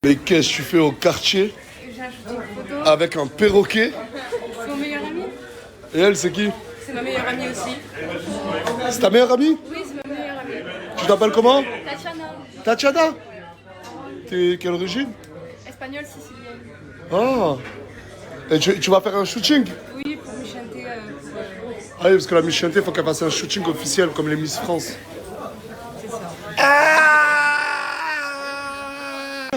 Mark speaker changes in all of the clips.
Speaker 1: Mais qu'est-ce que tu fais au quartier
Speaker 2: J'ai un shooting photo.
Speaker 1: avec un perroquet?
Speaker 2: C'est mon meilleur ami.
Speaker 1: Et elle, c'est qui?
Speaker 2: C'est ma meilleure amie aussi.
Speaker 1: C'est ta meilleure amie?
Speaker 2: Oui, c'est ma meilleure amie.
Speaker 1: Tu t'appelles comment?
Speaker 2: Tatiana.
Speaker 1: Tatiana? T'es quelle origine?
Speaker 2: Espagnole sicilienne.
Speaker 1: Ah. Et tu vas faire un shooting?
Speaker 2: Oui, pour Michente.
Speaker 1: Ah oui, parce que la Miss Chanté, il faut qu'elle fasse un shooting officiel comme les Miss France.
Speaker 2: C'est ça.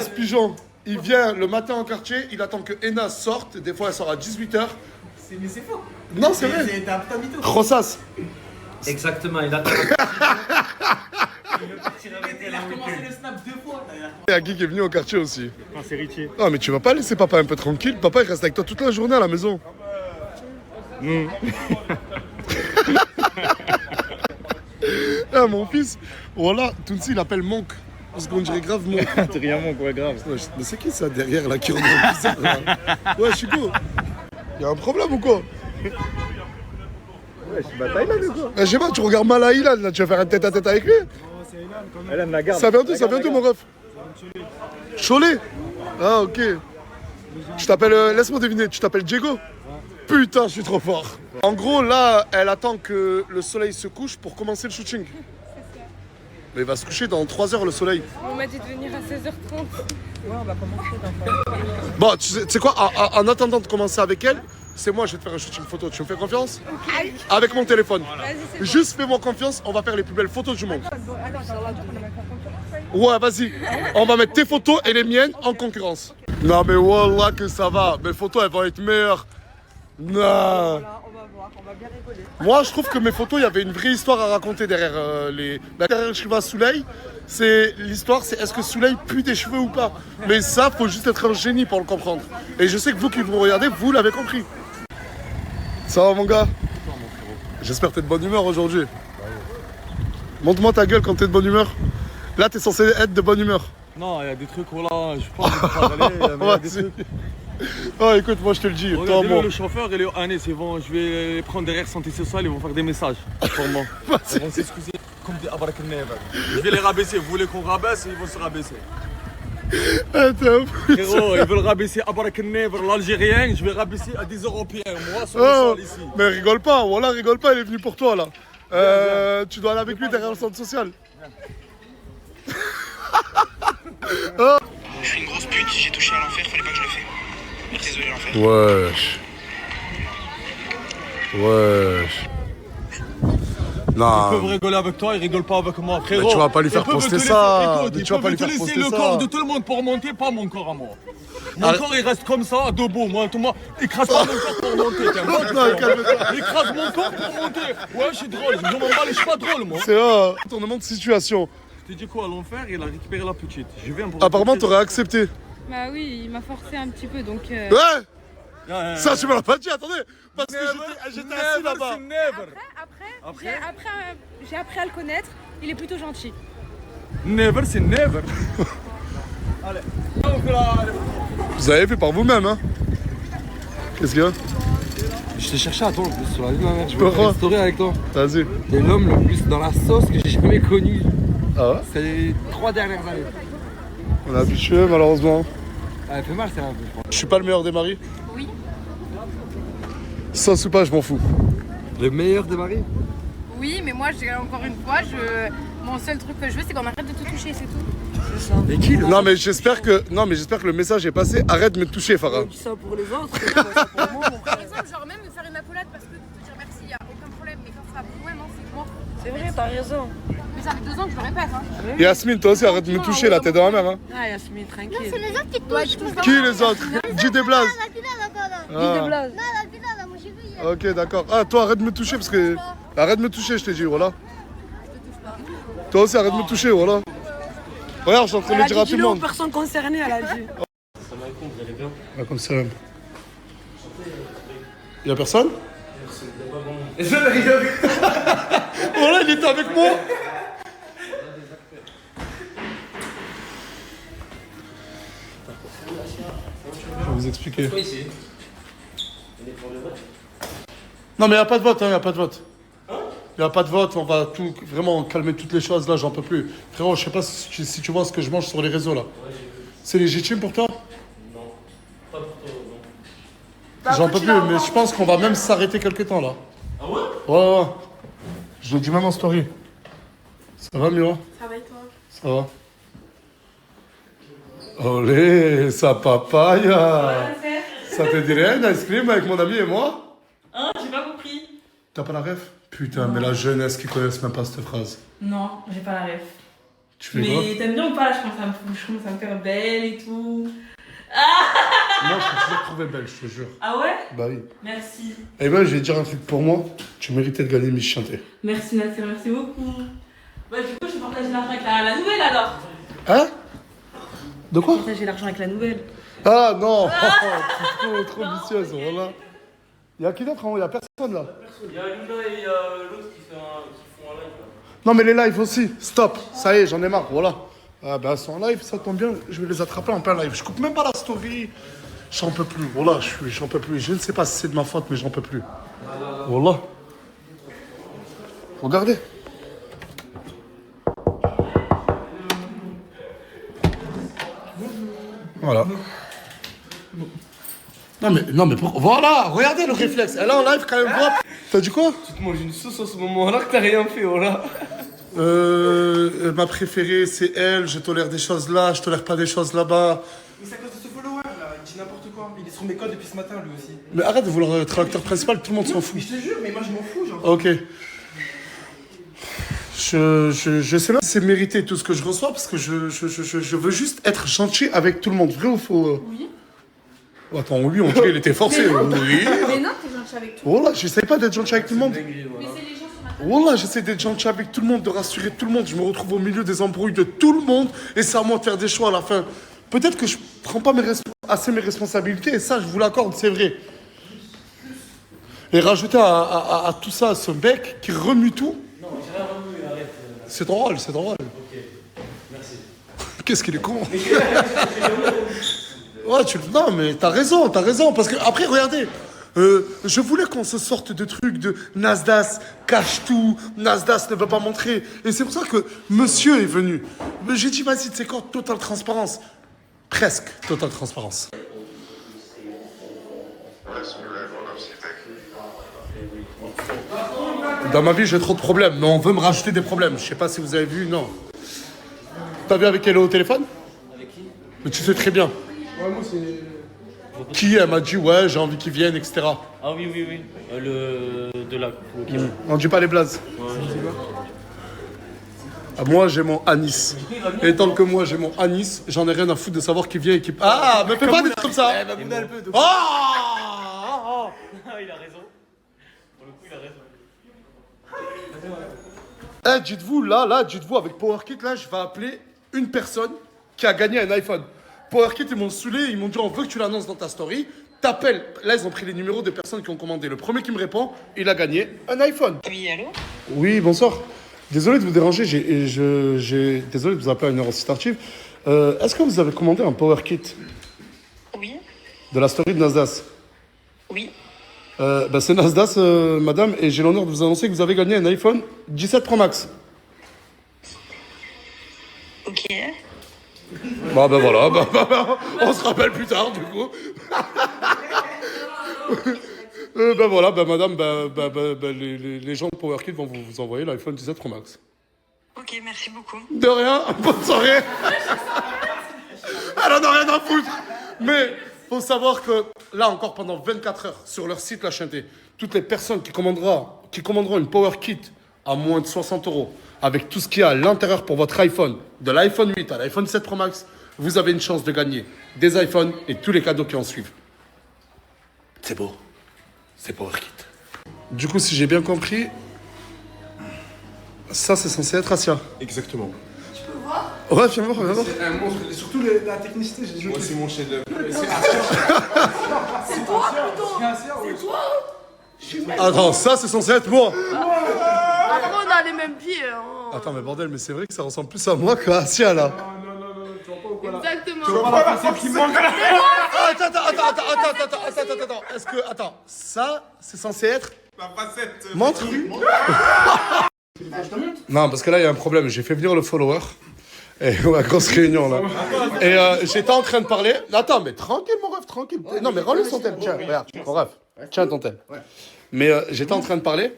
Speaker 1: Ce pigeon, il vient le matin au quartier, il attend que Ena sorte. Des fois, elle sort à 18h.
Speaker 3: Mais c'est faux.
Speaker 1: Non, c'est vrai.
Speaker 3: T'es un putain de mytho.
Speaker 1: Rosas.
Speaker 4: Exactement, il attend.
Speaker 3: Il a recommencé le snap 2 fois d'ailleurs.
Speaker 1: Il y a Guy qui est venu au quartier aussi.
Speaker 5: Ah, c'est Richie.
Speaker 1: Ah, mais tu vas pas laisser papa un peu tranquille? Papa, il reste avec toi toute la journée à la maison. Ah, mon fils, voilà, Tounsi, il appelle Monk. Parce qu'on dirait grave Monk.
Speaker 5: T'es rien, mon quoi, grave.
Speaker 1: Ouais, mais c'est qui ça derrière là qui rend bizarre là? Ouais, Chico. Y'a un problème ou quoi?
Speaker 5: Ouais, je suis bataille là, ou quoi?
Speaker 1: Je sais pas, tu regardes mal à Ilan là, tu vas faire un tête à tête avec lui?
Speaker 5: Elle aime la garde.
Speaker 1: Ça vient d'où, mon ref? Cholet. Ah, ok. Tu t'appelles, laisse-moi deviner, tu t'appelles Diego? Putain, je suis trop fort. En gros, là, elle attend que le soleil se couche pour commencer le shooting. Mais il va se coucher dans 3 heures le soleil.
Speaker 2: On m'a dit de venir à 16h30.
Speaker 1: Bon, tu sais quoi, en attendant de commencer avec elle, c'est moi, je vais te faire un shooting photo. Tu me fais confiance? Avec mon téléphone.
Speaker 2: Vas-y, c'est bon.
Speaker 1: Juste fais-moi confiance, on va faire les plus belles photos du monde. Ouais, vas-y. On va mettre tes photos et les miennes en concurrence. Non, mais wallah que ça va. Mes photos, elles vont être meilleures. Non.
Speaker 6: On va voir, on va bien rigoler.
Speaker 1: Moi, je trouve que mes photos, il y avait une vraie histoire à raconter derrière les. Derrière Shiva Souley, c'est l'histoire, c'est est-ce que Souley pue des cheveux ou pas. Mais ça, faut juste être un génie pour le comprendre. Et je sais que vous qui vous regardez, vous l'avez compris. Ça va, mon gars? J'espère que t'es de bonne humeur aujourd'hui. Montre-moi ta gueule quand t'es de bonne humeur. Là, t'es censé être de bonne humeur.
Speaker 5: Non, il y a des trucs, voilà, je pense que je vais aller, mais il y a des trucs.
Speaker 1: Oh, écoute, moi je te le dis, toi,
Speaker 5: Regardez
Speaker 1: moi.
Speaker 5: le chauffeur et le Anis, ils vont, je vais les prendre derrière santé sociale, ils vont faire des messages pour moi. Ils vont s'excuser comme des Abarak Never. Je vais les rabaisser, vous voulez qu'on rabaisse, ils vont se rabaisser.
Speaker 1: Attends.
Speaker 5: Frérot, ils veulent rabaisser Abarak Never, l'Algérien, je vais rabaisser à des Européens, moi sur le
Speaker 1: Oh,
Speaker 5: sol ici.
Speaker 1: mais rigole pas, voilà, rigole pas, il est venu pour toi là. Tu dois aller avec lui derrière le centre social.
Speaker 7: Je suis une grosse pute, j'ai touché à l'enfer, fallait pas que je le fasse. Désolé l'enfer.
Speaker 1: Wesh. Wesh.
Speaker 5: Ils
Speaker 1: Non.
Speaker 5: peuvent rigoler avec toi, ils rigolent pas avec moi, frérot.
Speaker 1: Mais tu vas pas lui faire
Speaker 5: Ils peuvent
Speaker 1: poster
Speaker 5: te laisser-
Speaker 1: ça.
Speaker 5: Écoute,
Speaker 1: Mais
Speaker 5: ils
Speaker 1: tu vas pas
Speaker 5: peuvent
Speaker 1: lui
Speaker 5: te
Speaker 1: faire
Speaker 5: laisser
Speaker 1: poster
Speaker 5: le
Speaker 1: ça.
Speaker 5: corps de tout le monde pour monter, pas mon corps à moi. Mon
Speaker 1: Arrête.
Speaker 5: corps il reste comme ça, debout. Moi, écrase pas mon corps pour monter. T'es un bon,
Speaker 1: Non, calme-toi.
Speaker 5: écrase mon corps pour monter. Ouais, je suis drôle. Je m'en bats, je suis pas drôle, moi.
Speaker 1: C'est un tournement de situation.
Speaker 5: Je t'ai dit quoi, à l'enfer, il a récupéré la petite. Je viens pour.
Speaker 1: Apparemment, t'aurais accepté.
Speaker 2: Bah oui, il m'a forcé un petit peu donc.
Speaker 1: Ouais. Ça, tu me l'as pas dit, attendez. Parce que j'étais assis là-bas.
Speaker 2: Après, j'ai appris à le connaître. Il est plutôt gentil.
Speaker 5: Never, c'est never. Allez.
Speaker 1: Vous avez vu par vous-même, hein. Qu'est-ce qu'il y a?
Speaker 8: Je t'ai cherché à toi en plus sur la vie de ma mère. Je veux
Speaker 1: Pourquoi?
Speaker 8: restaurer avec toi.
Speaker 1: Vas-y.
Speaker 8: T'es l'homme le plus dans la sauce que j'ai jamais connu.
Speaker 1: Ah ouais?
Speaker 8: C'est les 3 dernières années.
Speaker 1: On est habitué, malheureusement.
Speaker 8: Ah, elle fait mal celle-là un peu, je crois.
Speaker 1: Je suis pas le meilleur des maris.
Speaker 2: Oui.
Speaker 1: Sauce ou pas, je m'en fous.
Speaker 8: Le meilleur des maris?
Speaker 2: Oui, mais moi, encore une fois, mon seul truc que je veux, c'est qu'on arrête de te toucher, c'est tout.
Speaker 8: C'est ça. Et qui le
Speaker 1: Non mais j'espère que le message est passé. Arrête de me toucher, Farah.
Speaker 6: Dis ça pour les autres, c'est pas ça pour moi, mon
Speaker 2: Par
Speaker 6: frère.
Speaker 2: exemple, genre même me faire une accolade parce que te dire merci, y a aucun problème. Mais quand ça va pour moi, non, c'est mort.
Speaker 6: C'est vrai, t'as raison.
Speaker 2: Mais ça fait 2 ans que je le répète. Hein.
Speaker 1: Yasmine, toi aussi, arrête de me toucher là, t'es dans la mer, hein.
Speaker 6: Ah, Yasmine, tranquille.
Speaker 9: les autres qui
Speaker 2: Ouais,
Speaker 9: touchent.
Speaker 2: tu touches pas.
Speaker 1: Qui les autres? Dis des blazes.
Speaker 9: La pila là-bas là.
Speaker 6: Dis des
Speaker 1: Ah.
Speaker 6: blagues.
Speaker 9: Non, la pila là, moi j'ai vu hier.
Speaker 1: Ok, d'accord. Ah, toi, arrête de me toucher parce que. Arrête de me toucher, je t'ai dit, voilà. Toi aussi, arrête de me toucher, voilà. Regarde, je suis en train de
Speaker 6: Elle
Speaker 1: le
Speaker 6: a
Speaker 1: dire à
Speaker 6: dit
Speaker 1: tout le
Speaker 6: dis-le aux
Speaker 1: monde.
Speaker 6: personnes concernées, elle a dit.
Speaker 1: Ah, comme ça. Y'a personne? Voilà, il était avec moi. Je vais vous expliquer. Non mais il n'y a pas de vote, il n'y a pas de vote. Il n'y a pas de vote, on va tout, vraiment calmer toutes les choses là, j'en peux plus. Frérot, je sais pas si tu vois ce que je mange sur les réseaux là. C'est légitime pour toi?
Speaker 4: Pas pour toi, non.
Speaker 1: J'en peux plus, mais je pense qu'on va même s'arrêter quelque temps là.
Speaker 4: Ah ouais?
Speaker 1: Ouais, ouais. Je le dis même en story. Ça va, Mira?
Speaker 2: Ça va et toi?
Speaker 1: Ça va. Olé, sa papaya. Ça te dirait un ice cream avec mon ami et moi?
Speaker 10: Hein, j'ai pas compris.
Speaker 1: T'as pas la ref? Putain, mais la jeunesse qui connaissent même pas cette phrase.
Speaker 10: Non, j'ai pas la ref.
Speaker 1: Tu fais quoi?
Speaker 10: Mais t'aimes bien ou pas? Je commence à me faire belle et tout.
Speaker 1: Moi, je t'ai toujours trouvé belle, je te jure.
Speaker 10: Ah ouais?
Speaker 1: Bah oui.
Speaker 10: Merci.
Speaker 1: Eh ben, je vais te dire un truc pour moi. Tu méritais de gagner Miss Chanté.
Speaker 10: Merci Nasser, merci beaucoup. Bah du coup, je vais partager l'argent avec la nouvelle alors.
Speaker 1: Hein? De quoi?
Speaker 10: Partager l'argent avec la nouvelle.
Speaker 1: Ah non! Trop vicieuse, voilà. Il y a qui d'autre? Il y a personne là.
Speaker 4: Il y a Luna et l'autre qui font un live là.
Speaker 1: Non, mais les lives aussi. Stop. Ça y est, j'en ai marre. Voilà. Ah bah, elles sont en live, ça tombe bien. Je vais les attraper en plein live. Je coupe même pas la story. J'en peux plus. Voilà, j'en peux plus. Je ne sais pas si c'est de ma faute, mais j'en peux plus. Voilà. Regardez. Voilà. Non mais voilà, regardez le réflexe. Elle est en live quand même. Hop. T'as dit quoi?
Speaker 8: Tu te manges une sauce en ce moment-là que t'as rien fait, voilà.
Speaker 1: Ma préférée c'est elle. Je tolère des choses là, je tolère pas des choses là-bas.
Speaker 3: Mais c'est à cause de ce follower là, il dit n'importe quoi. Il est sur mes codes depuis ce matin lui aussi.
Speaker 1: Mais arrête de vouloir être l'acteur principal, tout le monde s'en fout.
Speaker 3: Mais je te jure, mais moi je m'en fous, genre.
Speaker 1: Ok. Je sais pas si c'est mérité tout ce que je reçois parce que je veux juste être gentil avec tout le monde. Vrai ou faux? Oui. Oh, attends, lui, on dirait qu'il était forcé. Oui.
Speaker 2: Mais non, t'es gentil avec tout.
Speaker 1: Voilà, j'essaie pas d'être gentil avec tout le monde.
Speaker 2: Mais c'est les gens sur ma table.
Speaker 1: Voilà, j'essaie d'être gentil avec tout le monde, de rassurer tout le monde. Je me retrouve au milieu des embrouilles de tout le monde et c'est à moi de faire des choix à la fin. Peut-être que je prends pas assez mes responsabilités et ça, je vous l'accorde, c'est vrai. Et rajouter à tout ça ce mec qui remue tout.
Speaker 4: Non, j'ai rien remué, arrête.
Speaker 1: C'est drôle, c'est drôle.
Speaker 4: Ok, merci.
Speaker 1: Qu'est-ce qu'il est con. Ouais, non, mais t'as raison, parce que après, regardez, je voulais qu'on se sorte de trucs de Nasdaq cache tout, Nasdaq ne veut pas montrer, et c'est pour ça que monsieur est venu. J'ai dit, vas-y, tu sais quoi, totale transparence. Presque totale transparence. Dans ma vie, j'ai trop de problèmes, mais on veut me rajouter des problèmes. Je sais pas si vous avez vu, non. T'as vu avec qui elle est au téléphone?
Speaker 4: Avec qui?
Speaker 1: Mais tu sais très bien.
Speaker 3: Ouais, moi c'est.
Speaker 1: Qui elle m'a dit, ouais, j'ai envie qu'ils viennent, etc.
Speaker 4: Ah oui, oui, oui. De la.
Speaker 1: On dit pas les blazes. Ah, moi, j'ai mon anis. Et tant que moi, j'ai mon anis, j'en ai rien à foutre de savoir qui vient et qui... Ah, me fais pas des trucs comme ça.
Speaker 3: Elle va bouder un peu. Donc...
Speaker 1: Ah,
Speaker 4: Il a raison. Pour le coup, il a raison.
Speaker 1: dites-vous, dites-vous, avec PowerKit, là, je vais appeler une personne qui a gagné un iPhone. PowerKit, ils m'ont saoulé, ils m'ont dit, on veut que tu l'annonces dans ta story. T'appelles. Là, ils ont pris les numéros des personnes qui ont commandé. Le premier qui me répond, il a gagné un iPhone.
Speaker 10: Oui, allô?
Speaker 1: Oui, bonsoir. Désolé de vous déranger, désolé de vous appeler à une heure aussi tardive. Est-ce que vous avez commandé un PowerKit?
Speaker 10: Oui.
Speaker 1: De la story de Nasdaq?
Speaker 10: Oui.
Speaker 1: C'est Nasdaq, madame, et j'ai l'honneur de vous annoncer que vous avez gagné un iPhone 17 Pro Max.
Speaker 10: Ok.
Speaker 1: Voilà, on se rappelle plus tard, du coup. Madame, les gens de PowerKit vont vous envoyer l'iPhone 17 Pro Max.
Speaker 10: Ok, merci beaucoup.
Speaker 1: De rien, bonne soirée. Elle en a rien à foutre. Mais faut savoir que là encore pendant 24 heures sur leur site La Chanté, toutes les personnes qui commanderont une PowerKit à moins de 60 € avec tout ce qu'il y a à l'intérieur pour votre iPhone, de l'iPhone 8 à l'iPhone 7 Pro Max, vous avez une chance de gagner des iPhones et tous les cadeaux qui en suivent. C'est beau. C'est PowerKit. Du coup, si j'ai bien compris, ça c'est censé être Asia.
Speaker 5: Exactement.
Speaker 1: Ouais, viens voir,
Speaker 3: C'est un monstre. Et surtout la technicité, j'ai dit.
Speaker 5: Moi, c'est mon chef-d'œuvre.
Speaker 3: C'est toi plutôt. C'est toi.
Speaker 1: Attends, ça c'est censé être moi.
Speaker 6: Après, on a les mêmes pieds. Hein.
Speaker 1: Attends, mais bordel, mais c'est vrai que ça ressemble plus à moi qu'à Asia là.
Speaker 3: Non, tu vois pas ou quoi là?
Speaker 6: Exactement.
Speaker 3: Tu vois pas la facette qui manque là?
Speaker 1: Attends, ça c'est censé être.
Speaker 3: La facette.
Speaker 1: Montre. Non, parce que là il y a un problème. J'ai fait venir le follower. Et ouais, grosse réunion là. Et j'étais en train de parler. Attends, mais tranquille, mon ref, tranquille. Non, mais rends-le son tel. Tiens, regarde, mon ref. Tiens ton tel. Mais j'étais en train de parler.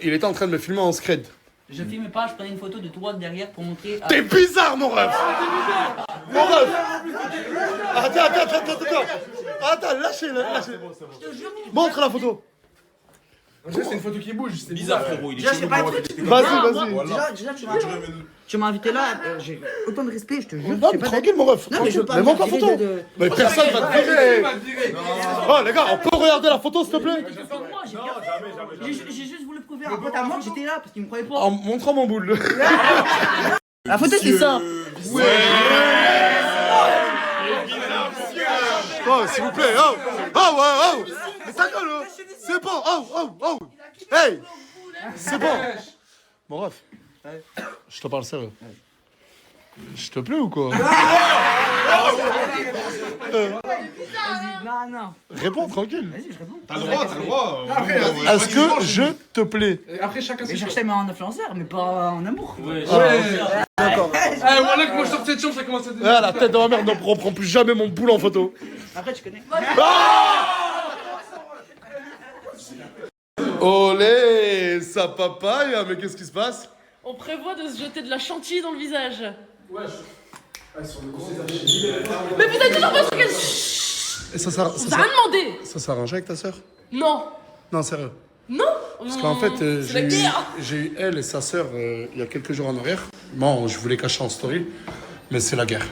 Speaker 1: Il était en train de me filmer en scred.
Speaker 10: Je filme pas, je prenais une photo de toi derrière pour montrer.
Speaker 1: T'es bizarre, mon ref! Mon ref! Attends, lâchez-le. Montre la photo.
Speaker 3: C'est une photo qui bouge.
Speaker 5: C'est bizarre, frérot. Il est
Speaker 10: Déjà, je sais pas.
Speaker 1: Vas-y.
Speaker 10: Déjà, tu m'as invité là, j'ai autant de respect, je te jure.
Speaker 1: Non, mais tranquille, mon ref.
Speaker 10: Non, mais je veux pas
Speaker 1: Mais montre la
Speaker 10: me
Speaker 1: photo.
Speaker 10: virer
Speaker 1: Mais personne va te virer. Oh, les gars, on peut regarder la photo, s'il te plaît?
Speaker 10: J'ai juste voulu prouver à un pote à moi que j'étais là parce qu'il me croyait pas.
Speaker 1: En montrant mon boule.
Speaker 10: La photo, c'est ça.
Speaker 1: Oh, s'il vous plaît, oh! Mais ta gueule, c'est bon, oh! Hey! C'est bon! Mon ref, je te parle sérieux. Je te plais ou quoi?
Speaker 10: Non.
Speaker 1: Réponds tranquille.
Speaker 10: Vas-y, je réponds.
Speaker 3: T'as le droit.
Speaker 1: Est-ce que je te plais?
Speaker 3: Après, chacun
Speaker 10: Mais
Speaker 3: ses
Speaker 10: je
Speaker 3: choix.
Speaker 10: cherchais en influenceur, mais pas en amour.
Speaker 1: D'accord.
Speaker 3: Voilà que moi je sors de cette chambre, ça commence à devenir.
Speaker 1: Ah, la tête de ma mère, ne reprend plus jamais mon boule en photo.
Speaker 10: Après, tu connais.
Speaker 1: Olé, ça papaye, mais qu'est-ce qui se passe?
Speaker 6: On prévoit de se jeter de la chantilly dans le visage. Mais vous êtes toujours pas sûr qu'elle...
Speaker 1: Et ça
Speaker 6: Vous a rien demandé.
Speaker 1: ça s'arrange avec ta sœur?
Speaker 6: Non.
Speaker 1: Non, sérieux.
Speaker 6: Non.
Speaker 1: Parce qu'en fait,
Speaker 6: c'est la guerre.
Speaker 1: j'ai eu elle et sa sœur il y a quelques jours en arrière. Bon, je voulais cacher en story, mais c'est la guerre.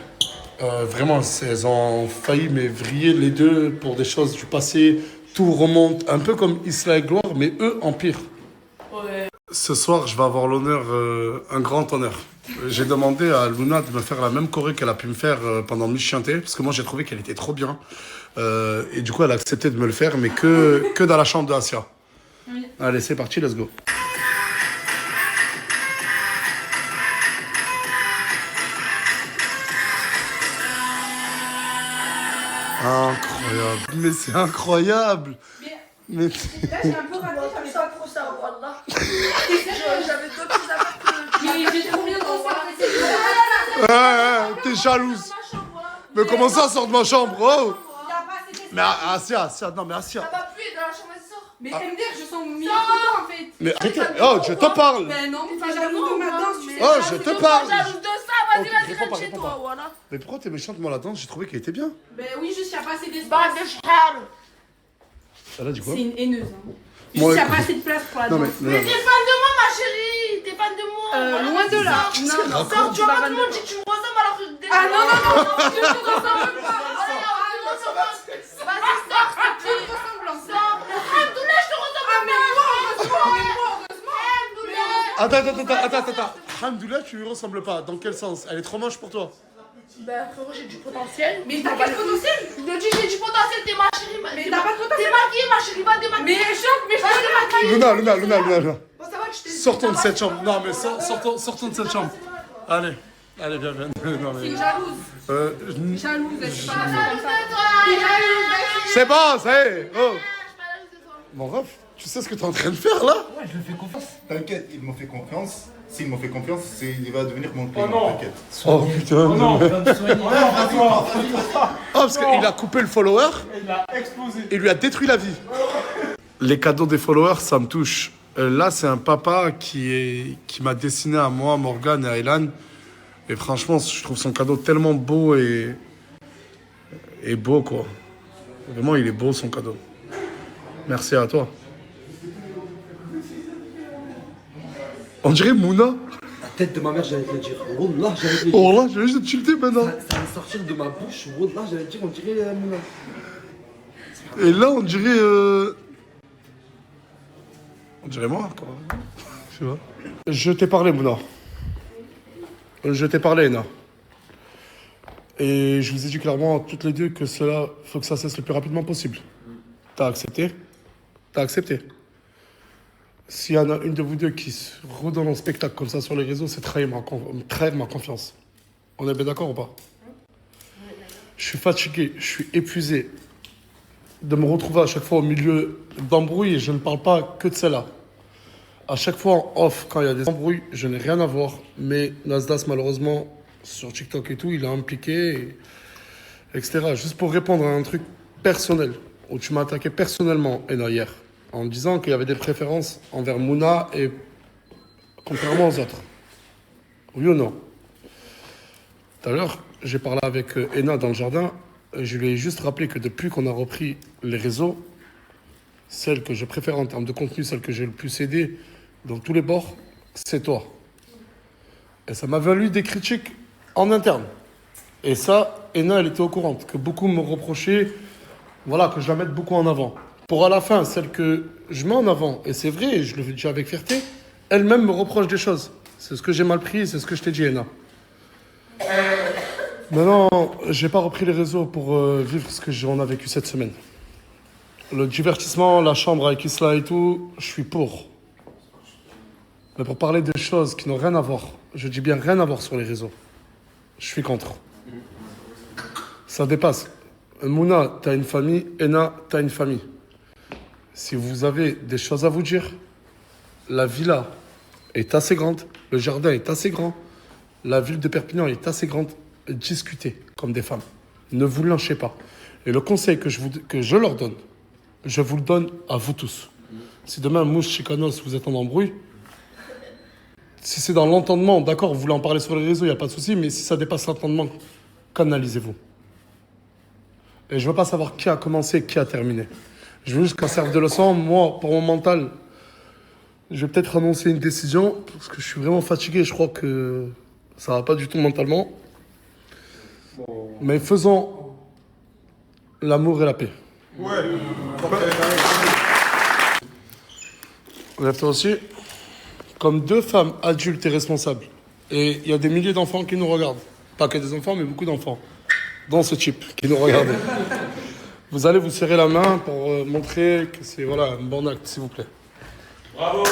Speaker 1: Vraiment, elles ont failli mais vriller les deux pour des choses du passé. Tout remonte, un peu comme Isla et Gloire, mais eux en pire.
Speaker 6: Ouais.
Speaker 1: Ce soir, je vais avoir l'honneur, un grand honneur. J'ai demandé à Luna de me faire la même choré qu'elle a pu me faire pendant Miss Chanté, parce que moi j'ai trouvé qu'elle était trop bien. Et du coup, elle a accepté de me le faire, mais que dans la chambre de Asia.
Speaker 6: Oui.
Speaker 1: Allez, c'est parti, let's go. Incroyable, mais c'est incroyable. Mais
Speaker 6: Là, j'ai un peu raté, j'avais pas trop ça, Wallah. J'avais d'autres choses à faire que... Mais j'ai combien de temps
Speaker 1: t'es jalouse. Mais comment ça sort de ma chambre? Oh. Mais Asia, non mais Asia.
Speaker 6: Ça va plus dans la chambre, elle sort. Mais MDR, je sens mieux en fait.
Speaker 1: Mais arrêtez, oh, je te parle.
Speaker 6: Ben non, t'es jalouse de ma danse.
Speaker 1: Oh, je te parle.
Speaker 6: Jalouse de ça,
Speaker 1: Ok,
Speaker 6: vas-y,
Speaker 1: réponds pas,
Speaker 6: rentre chez
Speaker 1: réponds
Speaker 6: toi,
Speaker 1: pas.
Speaker 6: voilà.
Speaker 1: Mais pourquoi t'es méchante, moi la danse? J'ai trouvé qu'elle était bien.
Speaker 6: Ben oui, juste, y a pas assez d'espace.
Speaker 1: Elle a dit quoi?
Speaker 6: C'est une haineuse. Hein.
Speaker 1: Moi,
Speaker 6: Juste, y a pas assez de place pour la
Speaker 1: non,
Speaker 6: danse.
Speaker 1: mais
Speaker 6: T'es fan de moi, ma chérie. T'es fan de moi. Loin de là. Non, sors, tu vois, tout le monde dit que tu me ressembles alors que déjà... Ah non, je te ressemble pas. Vas-y, sors, tu me ressembles. Sors. Alhamdoulilah, je te ressemble pas. Mais moi, heureusement.
Speaker 1: Attends. Alhamdoulilah, tu lui ressembles pas. Dans quel sens? Elle est trop moche pour toi.
Speaker 6: Bah frérot, j'ai du potentiel. Mais t'as quel potentiel? Je te dis j'ai du potentiel, t'es ma chérie. Mais t'as pas de potentiel. T'es maquillée, ma chérie, va démaquiller. Mais je te démaquiller.
Speaker 1: Luna.
Speaker 6: Bon, ça va que je t'ai...
Speaker 1: Sortons de cette chambre. Non, mais sortons de cette chambre. Allez, viens. Non, mais...
Speaker 6: T'es jalouse. Jalouse, elle est pas jalouse de toi. T'es jalouse.
Speaker 1: C'est bon, ça y est. Oh. Mon ref, tu sais ce que t'es en train de faire là?
Speaker 10: Ouais, je lui fais confiance.
Speaker 11: T'inquiète, ils m'ont fait confiance. S'ils m'ont fait confiance, il va devenir mon client. T'inquiète.
Speaker 1: Oh putain.
Speaker 5: non.
Speaker 1: Parce qu'il a coupé le follower.
Speaker 5: Il a explosé.
Speaker 1: Il lui a détruit la vie. Les cadeaux des followers, ça me touche. Là, c'est un papa qui m'a dessiné à moi, Morgane et à Elan. Et franchement, je trouve son cadeau tellement beau et beau, quoi. Vraiment, il est beau, son cadeau. Merci à toi. On dirait Mouna.
Speaker 8: La tête de ma mère, j'allais te le dire. Wallah, j'allais te le dire.
Speaker 1: Oh là, je vais juste tilter maintenant.
Speaker 8: Ça va sortir de ma bouche. Wallah, j'allais te dire, on dirait Mouna.
Speaker 1: Et là, on dirait... On dirait moi, quoi. Je sais pas. Je t'ai parlé, Mouna. Je t'ai parlé, Ena. Et je vous ai dit clairement, toutes les deux, que cela, faut que ça cesse le plus rapidement possible. T'as accepté? T'as accepté. S'il y en a une de vous deux qui se redonne en spectacle comme ça sur les réseaux, c'est trahir ma confiance. On est bien d'accord ou pas? Je suis fatigué, je suis épuisé de me retrouver à chaque fois au milieu d'embrouilles, et je ne parle pas que de celle-là. À chaque fois en off, quand il y a des embrouilles, je n'ai rien à voir, mais Nasdaq, malheureusement, sur TikTok et tout, il est impliqué, etc. Juste pour répondre à un truc personnel, où tu m'as attaqué personnellement, Ena, hier, en me disant qu'il y avait des préférences envers Mouna et contrairement aux autres. Oui ou non? Tout à l'heure, j'ai parlé avec Ena dans le jardin, et je lui ai juste rappelé que depuis qu'on a repris les réseaux, celle que je préfère en termes de contenu, celle que j'ai le plus aidé dans tous les bords, c'est toi. Et ça m'a valu des critiques en interne. Et ça, Ena, elle était au courant, que beaucoup me reprochaient, voilà, que je la mette beaucoup en avant. Pour à la fin, celle que je mets en avant, et c'est vrai, et je le dis avec fierté, elle-même me reproche des choses. C'est ce que j'ai mal pris, c'est ce que je t'ai dit, Ena. Maintenant, j'ai pas repris les réseaux pour vivre ce que on a vécu cette semaine. Le divertissement, la chambre avec Isla et tout, je suis pour. Mais pour parler de choses qui n'ont rien à voir, je dis bien rien à voir sur les réseaux, je suis contre. Ça dépasse. Mouna, t'as une famille, Ena, t'as une famille. Si vous avez des choses à vous dire, la villa est assez grande, le jardin est assez grand, la ville de Perpignan est assez grande. Discutez comme des femmes. Ne vous lâchez pas. Et le conseil que je leur donne, je vous le donne à vous tous. Si demain, Mouche, Chicanos, vous êtes en embrouille, si c'est dans l'entendement, d'accord, vous voulez en parler sur les réseaux, il n'y a pas de souci, mais si ça dépasse l'entendement, canalisez-vous. Et je ne veux pas savoir qui a commencé, qui a terminé. Je veux juste qu'on serve de leçon. Moi, pour mon mental, je vais peut-être annoncer une décision, parce que je suis vraiment fatigué, je crois que ça ne va pas du tout mentalement. Mais faisons l'amour et la paix.
Speaker 11: Ouais.
Speaker 1: Lève-toi aussi. Comme deux femmes adultes et responsables. Et il y a des milliers d'enfants qui nous regardent. Pas que des enfants, mais beaucoup d'enfants. Dont ce type qui nous regarde. Vous allez vous serrer la main pour montrer que c'est voilà, un bon acte, s'il vous plaît.
Speaker 4: Bravo.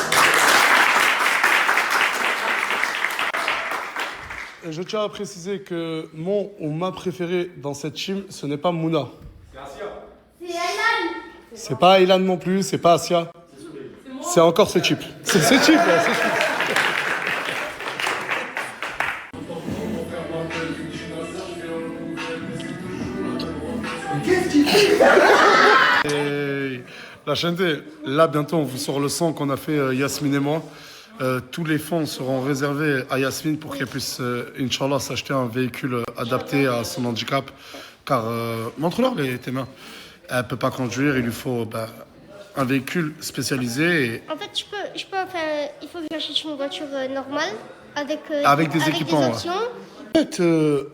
Speaker 1: Et je tiens à préciser que mon ou ma préférée dans cette team, ce n'est pas Mouna.
Speaker 4: C'est Asia.
Speaker 9: C'est Aylan.
Speaker 1: C'est pas Aylan non plus, c'est pas Asia. C'est encore ce type. C'est ce type, là, ce type.
Speaker 3: Qu'est-ce qu'il fait?
Speaker 1: Et la chaîne, là bientôt on vous sort le son qu'on a fait Yasmine et moi. Tous les fonds seront réservés à Yasmine pour qu'elle puisse, Inch'Allah, s'acheter un véhicule adapté à son handicap. Car, montre-leur tes mains. Elle ne peut pas conduire, il lui faut un véhicule spécialisé. Et
Speaker 9: En fait, je peux faire. Il faut que j'achète une voiture normale
Speaker 1: avec des équipements.
Speaker 9: Des options.
Speaker 1: En fait,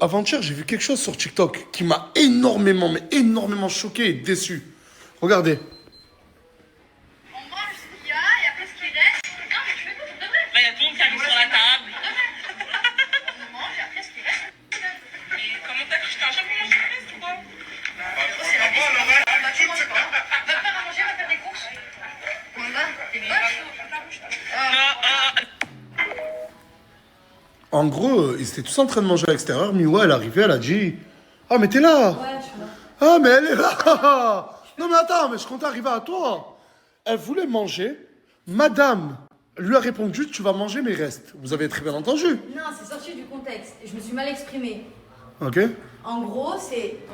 Speaker 1: avant-hier, j'ai vu quelque chose sur TikTok qui m'a énormément choqué et déçu. Regardez.
Speaker 6: On mange ce qu'il y a et après ce qui reste. Non, mais je fais quoi pour de vrai? Bah, il y a tout le monde qui arrive sur la table. On mange et après ce qui reste. Mais comment t'as fait? Je t'ai à chaque fois mangé le reste ou quoi? C'est la vie. Bah, tu manges pas. Va te faire à manger, va faire des courses. On va. T'es vache.
Speaker 1: En gros, ils étaient tous en train de manger à l'extérieur. Miwa, elle est arrivée, elle a dit « Ah, mais t'es là !»
Speaker 10: Ouais, je suis là.
Speaker 1: Ah, mais elle est là. Non, mais attends, mais je compte arriver à toi. Elle voulait manger. Madame lui a répondu, tu vas manger mes restes. Vous avez très bien entendu.
Speaker 10: Non, c'est sorti du contexte. Je me suis mal exprimée.
Speaker 1: Ok.
Speaker 10: En gros,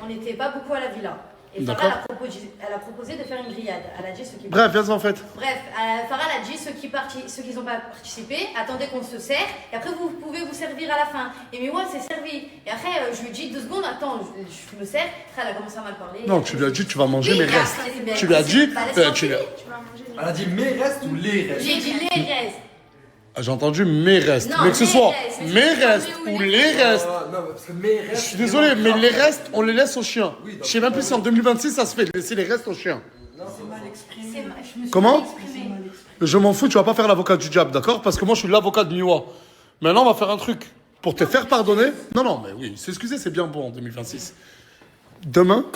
Speaker 10: on n'était pas beaucoup à la villa. Et Farah, elle a proposé de faire une grillade. Elle a dit ceux qui...
Speaker 1: Bref, viens en fait.
Speaker 10: Bref, Farah elle a dit ceux qui n'ont pas participé, attendez qu'on se sert, et après vous pouvez vous servir à la fin. Et moi, c'est servi. Et après, je lui ai dit 2 secondes, attends, je me sers. Après, elle a commencé à mal parler.
Speaker 1: Non, tu lui as dit, tu vas manger mes restes.
Speaker 10: Bien,
Speaker 1: tu lui as dit,
Speaker 8: Elle a dit mes restes ou les restes?
Speaker 10: J'ai dit les restes.
Speaker 1: Ah, j'ai entendu mes restes.
Speaker 10: Non,
Speaker 1: mais que ce
Speaker 10: mes
Speaker 1: soit
Speaker 10: restes.
Speaker 1: mes restes ou les restes.
Speaker 8: Non, parce que mes restes.
Speaker 1: Je suis désolé, mais les restes, on les laisse aux chiens. Je sais même plus si en 2026 ça se fait de laisser les restes aux chiens.
Speaker 10: Je me suis
Speaker 1: Comment
Speaker 10: mal exprimée.
Speaker 1: Je m'en fous, tu vas pas faire l'avocat du diable, d'accord? Parce que moi je suis l'avocat de Miwa. Maintenant on va faire un truc. Pour te faire pardonner. Non, mais oui, s'excuser c'est bien beau en 2026. Demain,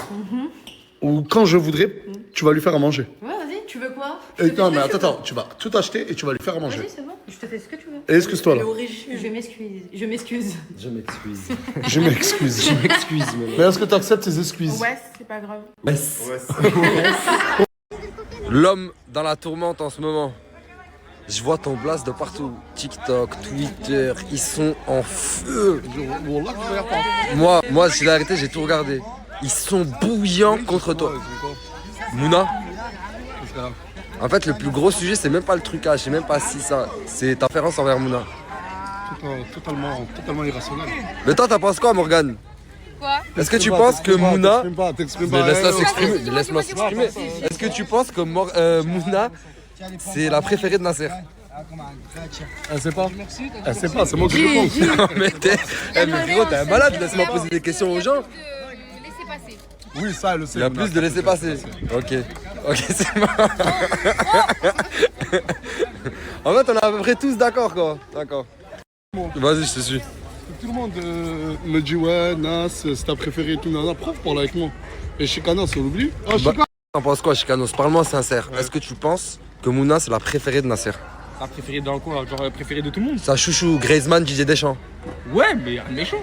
Speaker 1: ou quand je voudrais, tu vas lui faire à manger.
Speaker 10: Ouais, vas-y, tu veux quoi?
Speaker 1: Non, mais attends, tu vas tout acheter et tu vas lui faire à manger.
Speaker 10: Vas-y, c'est bon, je te fais ce que tu veux.
Speaker 1: Et excuse-toi là.
Speaker 10: Je m'excuse.
Speaker 8: Je m'excuse.
Speaker 1: Je m'excuse.
Speaker 8: Je m'excuse,
Speaker 1: Mais est-ce que tu acceptes tes excuses?
Speaker 2: Ouais, c'est pas grave.
Speaker 5: L'homme dans la tourmente en ce moment.
Speaker 12: Je vois ton blast de partout. TikTok, Twitter, ils sont en feu. Moi, c'est la vérité, j'ai tout regardé. Ils sont bouillants contre toi. Mouna. En fait, le plus gros sujet, c'est même pas le trucage, c'est même pas si ça. C'est ta préférence envers Mouna.
Speaker 1: Totalement irrationnel.
Speaker 12: Mais toi, t'en penses quoi, Morgane?
Speaker 2: Quoi?
Speaker 12: Est-ce que tu penses que Mouna...
Speaker 1: T'exprimes
Speaker 12: Mais
Speaker 1: pas.
Speaker 12: laisse-la s'exprimer, mais laisse-moi s'exprimer. Est-ce que tu penses que Mouna, c'est la préférée de Nasser?
Speaker 1: Elle sait pas. Elle sait pas, c'est moi qui réponds.
Speaker 12: Non mais mais frérot, t'es un malade, laisse-moi poser des questions aux gens.
Speaker 2: Laissez passer.
Speaker 1: Oui, ça, elle le sait.
Speaker 12: Il y a plus de laisser passer. Ok, c'est marrant. En fait, on est à peu près tous d'accord, quoi. D'accord. Vas-y, je te suis.
Speaker 1: Tout le monde me dit ouais, Nas, c'est ta préférée et tout. Nana, prof, parle avec moi. Et Chicana, on l'oublie. Oh, Chicana.
Speaker 12: T'en penses quoi, Chicanos? Parle-moi sincère. Est-ce que tu penses que Mouna, c'est la préférée de Nasser?
Speaker 3: La préférée dans quoi? Genre préférée de tout le monde?
Speaker 12: Sa chouchou, Griezmann, Didier Deschamps.
Speaker 3: Ouais, mais un méchant.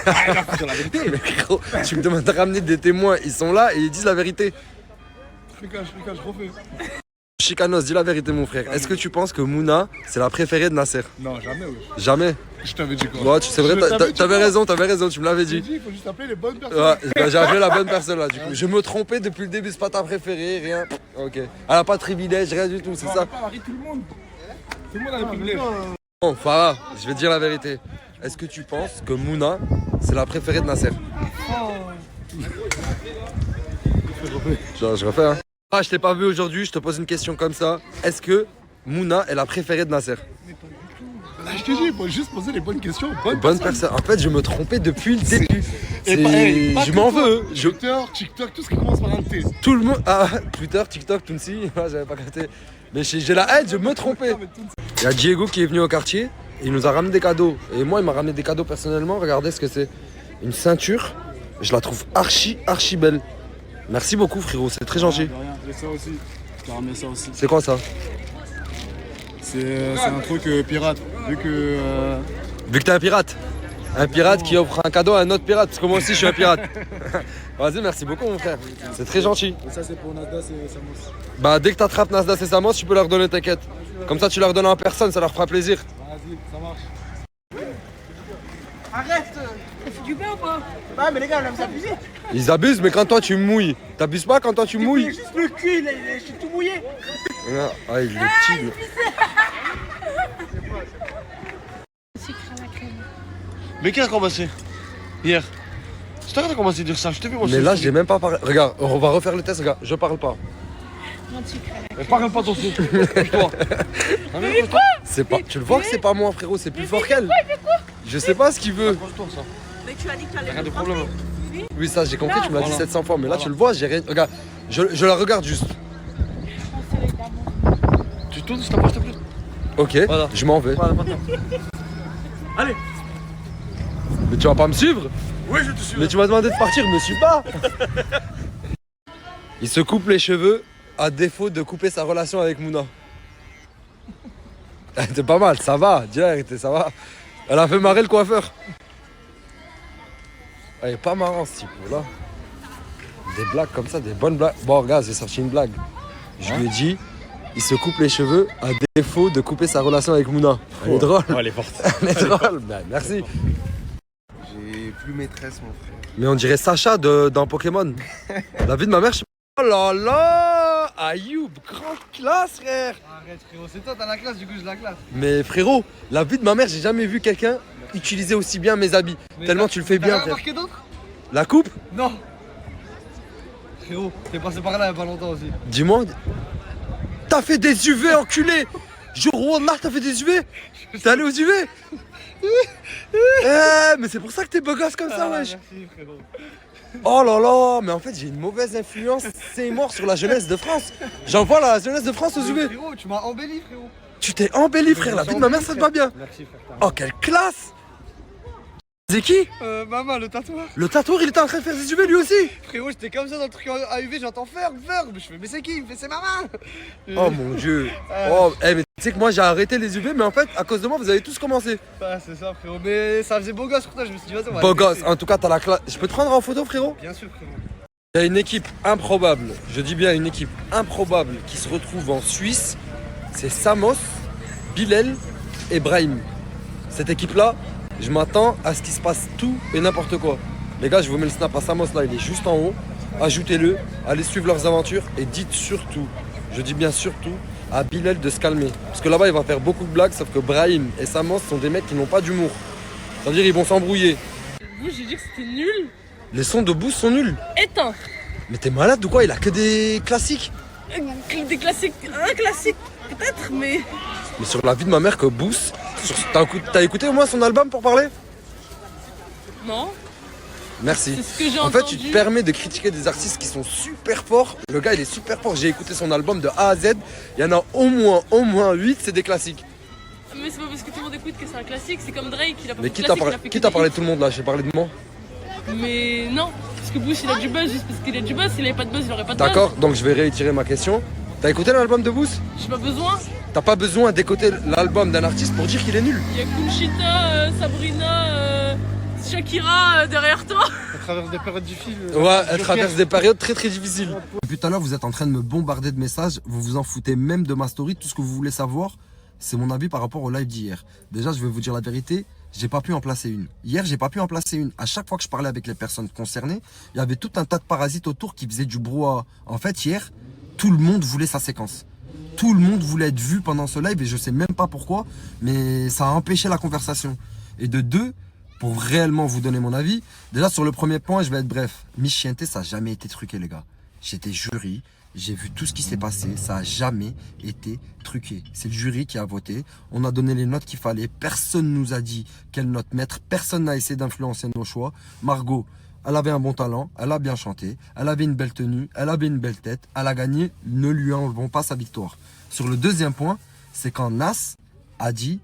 Speaker 12: La vérité. Mais gros, tu me demandes de ramener des témoins, ils sont là et ils disent la vérité.
Speaker 1: Je refais.
Speaker 12: Chicanos, dis la vérité, mon frère. Est-ce que tu penses que Mouna, c'est la préférée de Nasser?
Speaker 1: Non, jamais, oui.
Speaker 12: Jamais?
Speaker 1: Je t'avais dit quoi?
Speaker 12: Ouais, c'est vrai, t'avais raison, tu me l'avais dit.
Speaker 1: Il faut juste appeler les bonnes personnes.
Speaker 12: Ouais, bah, j'ai appelé la bonne personne là, du coup. Je me trompais depuis le début, c'est pas ta préférée, rien. Ok. Elle a pas de privilège, rien du tout, c'est ça?
Speaker 3: Tout le monde. Tout le monde a des privilèges.
Speaker 12: Bon, Farah, je vais te dire la vérité. Est-ce que tu penses que Mouna, c'est la préférée de Nasser? Je refais, hein. Ah, je t'ai pas vu aujourd'hui, je te pose une question comme ça. Est-ce que Mouna est la préférée de Nasser?
Speaker 1: Je t'ai dit, il faut juste poser les bonnes questions.
Speaker 12: Bonne personne. En fait, je me trompais depuis le début. Je m'en veux.
Speaker 1: Twitter, TikTok, tout ce qui commence par un T.
Speaker 12: Tout le monde. Ah, Twitter, TikTok, Tunsi. J'avais pas capté. Mais j'ai la haine, je me trompais. Il y a Diego qui est venu au quartier. Il nous a ramené des cadeaux. Et moi, il m'a ramené des cadeaux personnellement. Regardez ce que c'est. Une ceinture. Je la trouve archi belle. Merci beaucoup, frérot. C'est très gentil.
Speaker 3: J'ai ça aussi. Je t'ai ramené ça aussi.
Speaker 12: C'est quoi ça?
Speaker 3: C'est un truc pirate. Vu que
Speaker 12: t'es un pirate. Un pirate qui offre un cadeau à un autre pirate. Parce que moi aussi, je suis un pirate. Vas-y, merci beaucoup, mon frère. C'est très gentil.
Speaker 3: Et ça, c'est pour Nasdaq et Samos.
Speaker 12: Bah, dès que t'attrapes Nasdaq et Samos, tu peux leur donner, t'inquiète. Comme ça, tu leur donnes en personne, ça leur fera plaisir.
Speaker 3: Vas-y, ça marche.
Speaker 13: Arrête! Ça fait du bien ou pas? Ouais, mais les gars, on aime s'abuser.
Speaker 12: Ils abusent, mais quand toi tu mouilles, t'abuses pas quand toi tu mouilles?
Speaker 13: Juste le cul, je suis tout mouillé.
Speaker 12: Ah, il est petit.
Speaker 5: Mais qui a commencé? Hier. C'est toi qui as commencé à dire ça, je t'ai vu moi.
Speaker 12: Mais là, j'ai même pas parlé. Regarde, on va refaire le test, regarde, je parle pas.
Speaker 5: Mais parle pas ton souffle. Toi.
Speaker 12: Mais quoi? C'est pas. Tu le vois que c'est pas moi, frérot, c'est plus fort qu'elle. Je sais pas ce qu'il veut.
Speaker 13: Mais tu as dit que t'allais
Speaker 5: rien de problème.
Speaker 12: Oui, ça j'ai compris, tu me l'as dit 700 fois, mais là tu le vois, j'ai rien. Regarde, je la regarde juste.
Speaker 5: Tu tournes, je t'approche, s'il te plaît.
Speaker 12: Ok, voilà. Je m'en vais.
Speaker 5: Voilà, allez.
Speaker 12: Mais tu vas pas me suivre?
Speaker 5: Oui, je te suis.
Speaker 12: Mais tu m'as demandé de partir, je me suis pas. Il se coupe les cheveux à défaut de couper sa relation avec Mouna. C'était pas mal, ça va, dis la vérité, ça va. Elle a fait marrer le coiffeur. Elle est pas marrant ce type là. Des blagues comme ça, des bonnes blagues. Bon regarde, j'ai sorti une blague. Je lui ai dit, il se coupe les cheveux à défaut de couper sa relation avec Mouna. Elle est drôle.
Speaker 5: Elle est forte.
Speaker 12: Elle est drôle, ben, merci.
Speaker 8: J'ai plus maîtresse mon frère.
Speaker 12: Mais on dirait Sacha dans Pokémon. La vie de ma mère, je... Oh là là, Ayoub, grande classe frère.
Speaker 8: Arrête frérot, c'est toi t'as la classe, du coup j'ai la classe.
Speaker 12: Mais frérot, la vie de ma mère, j'ai jamais vu quelqu'un utiliser aussi bien mes habits. Mais tellement tu le fais bien,
Speaker 8: frère.
Speaker 12: frère.
Speaker 8: T'as remarqué d'autres?
Speaker 12: La coupe?
Speaker 8: Non. Frérot, t'es passé par là il y a pas longtemps aussi.
Speaker 12: Dis-moi, t'as fait des UV enculé. Jure, Wallah, t'as fait des UV. T'es allé aux UV. Mais c'est pour ça que t'es beau gosse comme ça, wesh.
Speaker 8: Merci frérot.
Speaker 12: Oh là là, mais en fait j'ai une mauvaise influence, c'est mort sur la jeunesse de France. J'envoie la jeunesse de France aux UV.
Speaker 8: Frérot, tu m'as embelli frérot.
Speaker 12: Tu t'es embelli frère, la vie de ma mère ça te va bien.
Speaker 8: Merci frère.
Speaker 12: Oh quelle classe. C'est qui?
Speaker 8: Maman, le tatoueur.
Speaker 12: Le tatoueur il était en train de faire des UV lui aussi.
Speaker 8: Frérot, j'étais comme ça dans le truc à UV, j'entends faire. Je fais mais c'est qui? Il me fait c'est maman.
Speaker 12: Oh mon dieu. Oh, mais tu sais que moi j'ai arrêté les UV mais en fait à cause de moi vous avez tous commencé.
Speaker 8: Ah c'est ça frérot, mais ça faisait beau gosse pour toi, je me suis dit vas-y on va
Speaker 12: Beau gosse, en tout cas t'as la classe. Je peux te prendre en photo frérot?
Speaker 8: Bien sûr frérot.
Speaker 12: Il y a une équipe improbable, je dis bien une équipe improbable qui se retrouve en Suisse. C'est Samos, Bilal et Brahim. Cette équipe-là, je m'attends à ce qu'il se passe tout et n'importe quoi. Les gars, je vous mets le snap à Samos là, il est juste en haut. Ajoutez-le, allez suivre leurs aventures et dites surtout, je dis bien surtout, à Bilal de se calmer. Parce que là-bas, il va faire beaucoup de blagues, sauf que Brahim et Samos sont des mecs qui n'ont pas d'humour. C'est-à-dire ils vont s'embrouiller.
Speaker 13: Vous, j'ai dit que c'était nul.
Speaker 12: Les sons de Boost sont nuls.
Speaker 13: Éteins.
Speaker 12: Mais t'es malade ou quoi? Il a que des classiques.
Speaker 13: Des classiques. Un classique, peut-être, mais.
Speaker 12: Mais sur la vie de ma mère que Boost... T'as écouté au moins son album pour parler?
Speaker 13: Non.
Speaker 12: Merci.
Speaker 13: C'est ce que j'ai
Speaker 12: en fait,
Speaker 13: entendu.
Speaker 12: tu te permets de critiquer des artistes qui sont super forts. Le gars, il est super fort. J'ai écouté son album de A à Z. Il y en a au moins 8, c'est des classiques.
Speaker 13: Mais c'est pas parce que tout le monde écoute que c'est un classique. C'est comme Drake, il a pas
Speaker 12: Mais
Speaker 13: fait
Speaker 12: qui
Speaker 13: de
Speaker 12: t'a
Speaker 13: classique, il a fait
Speaker 12: parlé
Speaker 13: que
Speaker 12: de tout le monde là? J'ai parlé de moi.
Speaker 13: Mais non, parce que Bush il a du buzz, juste parce qu'il a du buzz. S'il avait pas de buzz, il aurait pas de buzz.
Speaker 12: D'accord, donc je vais réitérer ma question. T'as écouté l'album de Boost?
Speaker 13: J'ai pas besoin.
Speaker 12: T'as pas besoin d'écouter l'album d'un artiste pour dire qu'il est nul.
Speaker 13: Il y a Kunchita, Sabrina, Shakira derrière toi.
Speaker 1: Elle traverse des périodes difficiles.
Speaker 12: Ouais, elle traverse des périodes très difficiles. Depuis tout à l'heure, vous êtes en train de me bombarder de messages. Vous vous en foutez même de ma story. Tout ce que vous voulez savoir, c'est mon avis par rapport au live d'hier. Déjà, je vais vous dire la vérité. J'ai pas pu en placer une. Hier, j'ai pas pu en placer une. À chaque fois que je parlais avec les personnes concernées, il y avait tout un tas de parasites autour qui faisaient du brouhaha. En fait, hier, tout le monde voulait sa séquence. Tout le monde voulait être vu pendant ce live et je sais même pas pourquoi, mais ça a empêché la conversation. Et de deux, pour réellement vous donner mon avis, déjà sur le premier point, je vais être bref. Miss Chiente, ça n'a jamais été truqué, les gars. J'étais jury, j'ai vu tout ce qui s'est passé, ça n'a jamais été truqué. C'est le jury qui a voté, on a donné les notes qu'il fallait, personne nous a dit quelle note mettre, personne n'a essayé d'influencer nos choix. Margot, elle avait un bon talent, elle a bien chanté, elle avait une belle tenue, elle avait une belle tête, elle a gagné, ne lui enlevons pas sa victoire. Sur le deuxième point, c'est quand Nas a dit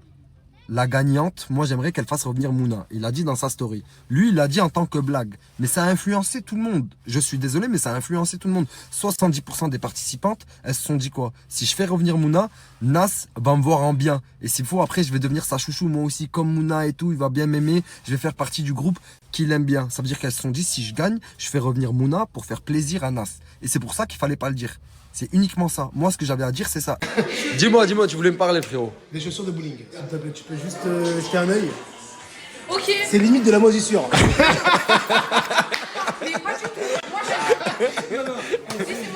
Speaker 12: la gagnante, moi j'aimerais qu'elle fasse revenir Mouna. Il a dit dans sa story. Lui, il l'a dit en tant que blague. Mais ça a influencé tout le monde. Je suis désolé, mais ça a influencé tout le monde. 70% des participantes, elles se sont dit quoi? Si je fais revenir Mouna, Nas va me voir en bien. Et s'il faut, après, je vais devenir sa chouchou, moi aussi, comme Mouna et tout. Il va bien m'aimer. Je vais faire partie du groupe qui l'aime bien. Ça veut dire qu'elles se sont dit, si je gagne, je fais revenir Mouna pour faire plaisir à Nas. Et c'est pour ça qu'il fallait pas le dire. C'est uniquement ça. Moi, ce que j'avais à dire, c'est ça. Dis-moi, tu voulais me parler, frérot.
Speaker 3: Des chaussures de bowling, s'il te plaît, tu peux juste jeter un œil.
Speaker 2: Ok.
Speaker 3: C'est limite de la moisissure.
Speaker 2: Mais pas du tout. Moi,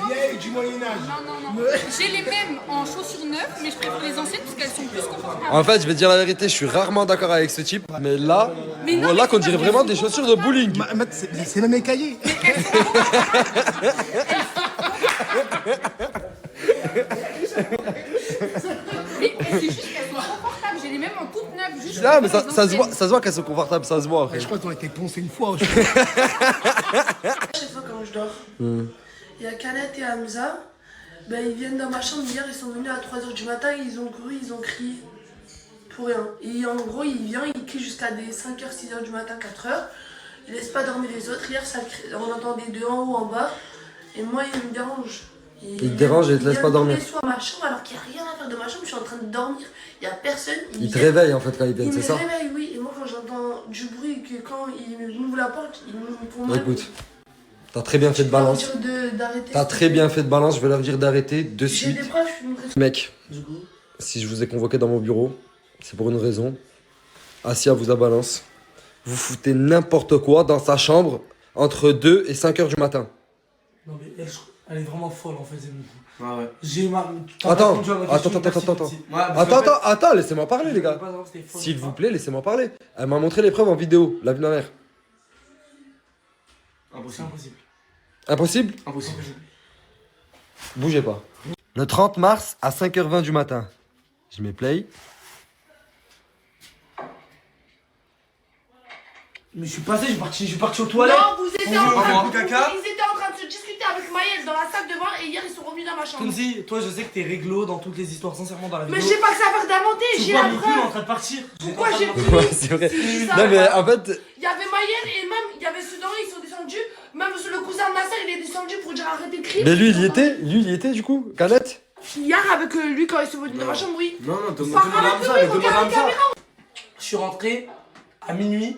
Speaker 3: Vieille du Moyen-Âge.
Speaker 2: non. J'ai les mêmes en chaussures neuves, mais je préfère les anciennes parce qu'elles sont plus confortables.
Speaker 12: En fait, je vais te dire la vérité, je suis rarement d'accord avec ce type. Mais là, voilà qu'on dirait vraiment des chaussures de bowling.
Speaker 3: C'est même écaillé.
Speaker 2: Mais c'est juste qu'elles sont confortables. J'ai les mêmes en toutes neuves. Juste
Speaker 12: Ah, mais ça se voit qu'elles sont confortables, ça se voit.
Speaker 3: Je crois qu'on a été poncé une fois.
Speaker 14: Chaque fois quand je dors, il y a Khaled et Hamza. Ben, ils viennent dans ma chambre hier, ils sont venus à 3h du matin, ils ont couru, ils ont crié pour rien. Et en gros, il vient, il crie jusqu'à des 5h, 6h du matin, 4h. Il laisse pas dormir les autres. Hier, on entendait de en haut, en bas. Et moi, il me dérange.
Speaker 12: Il te dérange et il te laisse pas dormir.
Speaker 14: Il vient tous les soirs à ma chambre alors qu'il n'y a rien à faire de ma chambre, je suis en train de dormir. Il n'y a personne.
Speaker 12: Il te réveille en fait quand ils viennent, c'est ça?
Speaker 14: Il me réveille, oui. Et moi, quand j'entends du bruit, que quand il m'ouvre la porte, il m'ouvre pour moi.
Speaker 12: Écoute, t'as très bien fait de balance. T'as très bien fait de balance, je vais leur dire d'arrêter de suite.
Speaker 14: J'ai des preuves, je suis une vraie.
Speaker 12: Mec, si je vous ai convoqué dans mon bureau, c'est pour une raison. Assia vous a balance. Vous foutez n'importe quoi dans sa chambre entre 2 et 5h du matin.
Speaker 3: Non mais elle est vraiment folle en fait, c'est beaucoup.
Speaker 4: Ah ouais.
Speaker 3: J'ai ma...
Speaker 12: Attends, laissez-moi parler les gars. S'il vous plaît, laissez-moi parler. Elle m'a montré les preuves en vidéo, la vie de ma mère.
Speaker 3: Impossible.
Speaker 12: Impossible?
Speaker 3: Impossible.
Speaker 12: Bougez pas. Le 30 mars à 5h20 du matin. Je mets play.
Speaker 3: Mais je suis passé, je suis parti aux toilettes.
Speaker 14: Non, vous étiez en train de...
Speaker 3: caca.
Speaker 14: Ils étaient en train de se discuter avec Maëlle dans la salle de bain et hier ils sont revenus dans ma chambre.
Speaker 3: Tonzi, toi je sais que t'es réglo dans toutes les histoires, sincèrement dans la vidéo.
Speaker 14: Mais je sais pas que ça va faire d'inventer, j'ai la
Speaker 3: Tu vois, en
Speaker 14: preuve.
Speaker 3: train de partir.
Speaker 14: Pourquoi j'ai pris
Speaker 12: Ouais, c'est vrai. Non mais en fait,
Speaker 14: Il y avait Maëlle et même il y avait Soudan, ils sont descendus. Même le cousin de Nasser, il est descendu pour dire arrêtez de crier.
Speaker 12: mais lui il y était du coup, Canette.
Speaker 14: Hier avec lui quand ils sont venus dans ma chambre, oui.
Speaker 3: Non,
Speaker 14: Parle avec lui, regarde la caméra.
Speaker 3: Je suis rentré à minuit.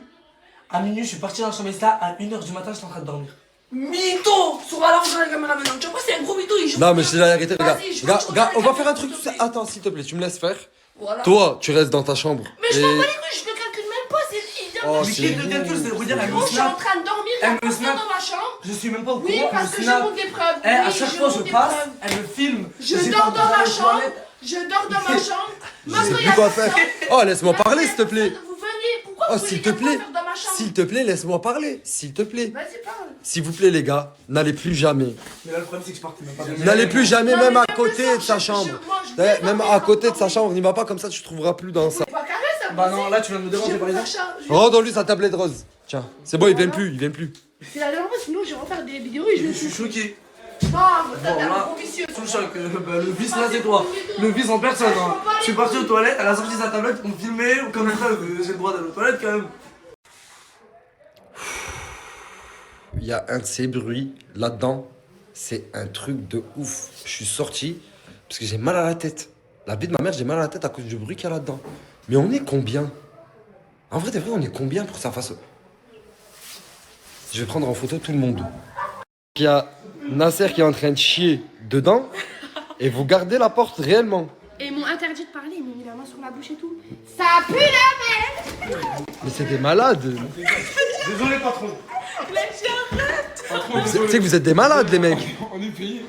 Speaker 3: À minuit, je suis parti dans la chambre Esla. À 1h du matin, j'étais en train de dormir.
Speaker 14: Mytho. Sur la la caméra maintenant. Tu vois, c'est un gros mytho. Il joue.
Speaker 12: Non, mais je dis la vérité, regarde.
Speaker 14: Vas-y, je
Speaker 12: Regarde,
Speaker 14: vais
Speaker 12: regarde,
Speaker 14: sur
Speaker 12: on
Speaker 14: la
Speaker 12: va faire un
Speaker 14: caméra,
Speaker 12: truc. Attends, s'il te plaît, tu me laisses faire.
Speaker 14: Voilà.
Speaker 12: Toi, tu restes dans ta chambre.
Speaker 14: Mais je
Speaker 12: Et-
Speaker 14: m'en bats les couilles, je me calcule même pas. C'est
Speaker 12: Oh,
Speaker 3: Mais qui te calcule, c'est de vous dire, elle me
Speaker 14: Moi, je suis en
Speaker 3: snap.
Speaker 14: train de dormir, il y a
Speaker 3: Elle me
Speaker 14: personne
Speaker 3: snap.
Speaker 14: dans ma chambre.
Speaker 3: Je suis même pas au courant.
Speaker 14: Oui,
Speaker 3: elle
Speaker 14: parce
Speaker 3: me
Speaker 14: que je
Speaker 3: snap.
Speaker 14: monte des preuves.
Speaker 3: Eh, à
Speaker 14: Oui,
Speaker 3: chaque
Speaker 14: je
Speaker 3: fois
Speaker 14: monte
Speaker 3: je
Speaker 14: des
Speaker 3: passe,
Speaker 14: preuves.
Speaker 3: elle me filme.
Speaker 14: Je
Speaker 3: sais
Speaker 14: dors
Speaker 3: pas
Speaker 14: dans
Speaker 3: où
Speaker 14: ma
Speaker 3: aller aux
Speaker 14: chambre.
Speaker 3: toilettes.
Speaker 14: Je dors dans ma chambre.
Speaker 12: Je
Speaker 14: Maintenant,
Speaker 12: sais
Speaker 14: il y
Speaker 12: plus
Speaker 14: a
Speaker 12: quoi faire.
Speaker 14: personne.
Speaker 12: Oh, laisse-moi parler, s'il te plaît.
Speaker 14: Vous venez, pourquoi
Speaker 12: Oh,
Speaker 14: vous
Speaker 12: s'il
Speaker 14: voulez
Speaker 12: te
Speaker 14: pas
Speaker 12: plaît.
Speaker 14: faire dans ma chambre?
Speaker 12: S'il te plaît, laisse-moi parler. S'il te plaît.
Speaker 14: Vas-y, parle.
Speaker 12: S'il vous plaît, les gars, n'allez plus jamais.
Speaker 3: Mais là, le problème, c'est que je partais même pas.
Speaker 12: N'allez plus jamais,
Speaker 14: Non,
Speaker 12: même
Speaker 14: mais
Speaker 12: à
Speaker 14: même
Speaker 12: côté
Speaker 14: ça,
Speaker 12: de sa
Speaker 14: je-
Speaker 12: chambre.
Speaker 14: moi, je vais
Speaker 12: Même
Speaker 14: dormir
Speaker 12: à côté de
Speaker 14: sans
Speaker 12: sa chambre, n'y va pas comme ça, tu trouveras plus dans ça.
Speaker 14: Pas carré, ça.
Speaker 3: Bah non, là, tu viens de me
Speaker 14: Je
Speaker 3: déranger
Speaker 14: vais
Speaker 3: par
Speaker 14: vous
Speaker 3: exemple.
Speaker 14: faire ça.
Speaker 12: Rends-lui sa tablette rose. Tiens, c'est bon, il vient plus, il vient plus.
Speaker 14: C'est la dernière fois, sinon je vais refaire des vidéos et je
Speaker 3: Je
Speaker 14: vais
Speaker 3: suis choqué.
Speaker 14: Non, t'as
Speaker 3: Bon,
Speaker 14: un
Speaker 3: là,
Speaker 14: gros vicieux.
Speaker 3: sous le choc. Bah, le vice, là, c'est toi. Le vice en personne. Hein. Je suis parti aux toilettes, elle a sorti sa tablette pour me filmer. Comme ça, j'ai le droit d'aller aux toilettes quand même.
Speaker 12: Il y a un de ces bruits là-dedans, c'est un truc de ouf. Je suis sorti parce que j'ai mal à la tête. La vie de ma mère, j'ai mal à la tête à cause du bruit qu'il y a là-dedans. Mais on est combien? En vrai, on est combien pour que ça fasse... Je vais prendre en photo tout le monde. Il y a Nasser qui est en train de chier dedans et vous gardez la porte réellement.
Speaker 2: Et ils m'ont interdit de parler, ils m'ont mis la main sur la bouche et tout. Ça pue la merde.
Speaker 12: Mais c'est des malades.
Speaker 3: Désolé, patron.
Speaker 12: Tu sais que vous êtes des malades, les mecs.
Speaker 5: On est payé.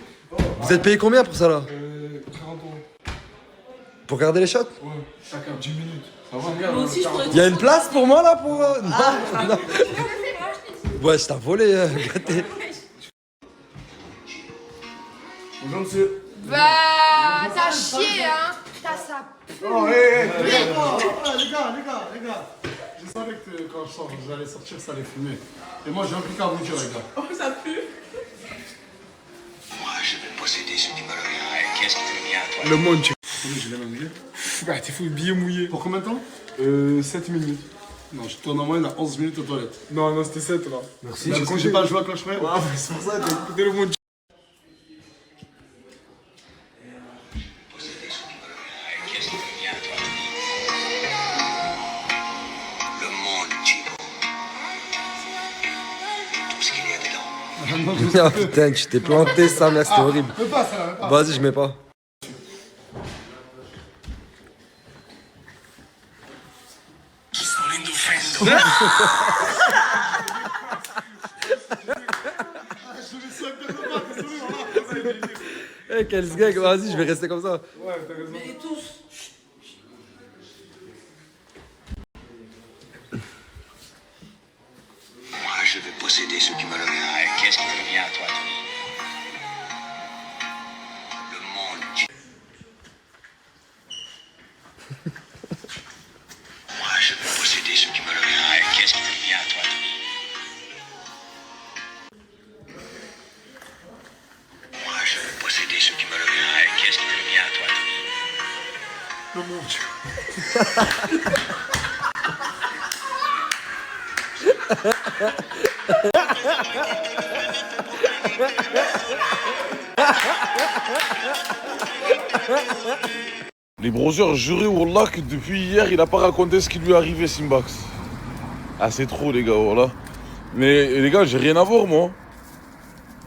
Speaker 12: Vous êtes payé combien pour ça là?
Speaker 5: 40 euros.
Speaker 12: Pour garder les shots?
Speaker 5: Ouais, chacun 10 minutes. Ça va,
Speaker 13: Moi aussi, je pourrais
Speaker 12: Il y a une place pour moi là pour... Non. Ouais, je t'ai volé, gâté.
Speaker 3: Bonjour, monsieur.
Speaker 2: Bah, t'as chié, hein. T'as ça pue.
Speaker 1: Oh, hé, les gars. Je savais que quand j'allais sortir, ça allait fumer. Et moi, j'ai un truc à vous dire, les gars.
Speaker 13: Oh, ça pue.
Speaker 7: Moi, je vais posséder ce qui me revient. Qu'est-ce qui te vient à toi?
Speaker 5: Le monde, tu
Speaker 1: Je l'ai même dit.
Speaker 5: bah, t'es fou, billet mouillé.
Speaker 1: Pour combien de temps
Speaker 5: 7 minutes.
Speaker 1: Non, je tourne en moyenne à 11 minutes aux toilettes.
Speaker 5: Non, c'était 7 là.
Speaker 1: Merci. Parce que j'ai pas joué à Clash Royale.
Speaker 5: Ouais, mais c'est pour ça, t'as écouté le monde.
Speaker 7: Posséder ce qui me revient. Qu'est-ce qui te vient à toi? Le monde, Chico. Tout ce qu'il y a dedans.
Speaker 12: Ah putain, tu t'es planté, ça, mais c'était horrible.
Speaker 1: Mets pas ça, mets pas.
Speaker 12: Vas-y, je mets pas. Eh, quel gag, vas-y, je vais rester comme ça.
Speaker 5: Ouais, t'as raison.
Speaker 14: Mais tous.
Speaker 7: Moi, je vais posséder ce qui me revient. Qu'est-ce qui te vient à toi? Le monde, Chico. Moi, je vais posséder ce qui me revient. Qu'est-ce qui te vient à toi? Moi, je vais posséder ce qui me revient. Qu'est-ce qui te vient à toi?
Speaker 1: Le monde.
Speaker 5: Les browsers juré Wallah que depuis hier il a pas raconté ce qui lui est arrivé Simbax. Ah c'est trop les gars, voilà. Mais les gars, j'ai rien à voir moi.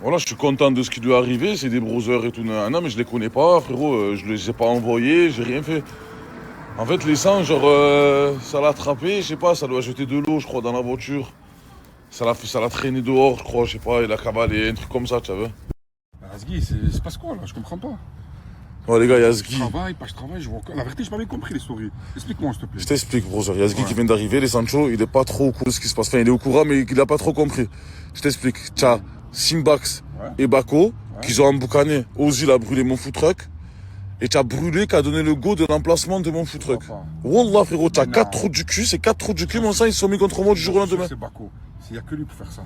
Speaker 5: Voilà, je suis content de ce qui lui est arrivé, c'est des browsers et tout, non, mais je les connais pas, frérot, je les ai pas envoyés, j'ai rien fait. En fait, l'essence, genre, ça l'a attrapé, je sais pas, ça lui a jeté de l'eau, je crois, dans la voiture. Ça l'a traîné dehors, je crois, je sais pas, il a cavalé, un truc comme ça, tu vois.
Speaker 15: Azgui, c'est passe quoi là? Je comprends pas.
Speaker 5: Ouais, les gars, Yazgi.
Speaker 15: Je travaille, je vois. La vérité, j'ai pas bien compris les stories. Explique-moi, s'il te plaît.
Speaker 5: Je t'explique, brother. Yazgi qui vient d'arriver, les Sancho, il est pas trop au courant de ce qui se passe. Enfin, il est au courant, mais il a pas trop compris. Je t'explique. T'as Simbax et Bako qui ont emboucané. Ozzy a brûlé mon food truck. Et t'as brûlé qui a donné le go de l'emplacement de mon food truck. Wallah, frérot, t'as 4 trous du cul. Ces 4 trous du cul, mon sang, ils se sont mis contre moi du jour au lendemain.
Speaker 15: C'est Bako. Il y a que lui pour faire ça.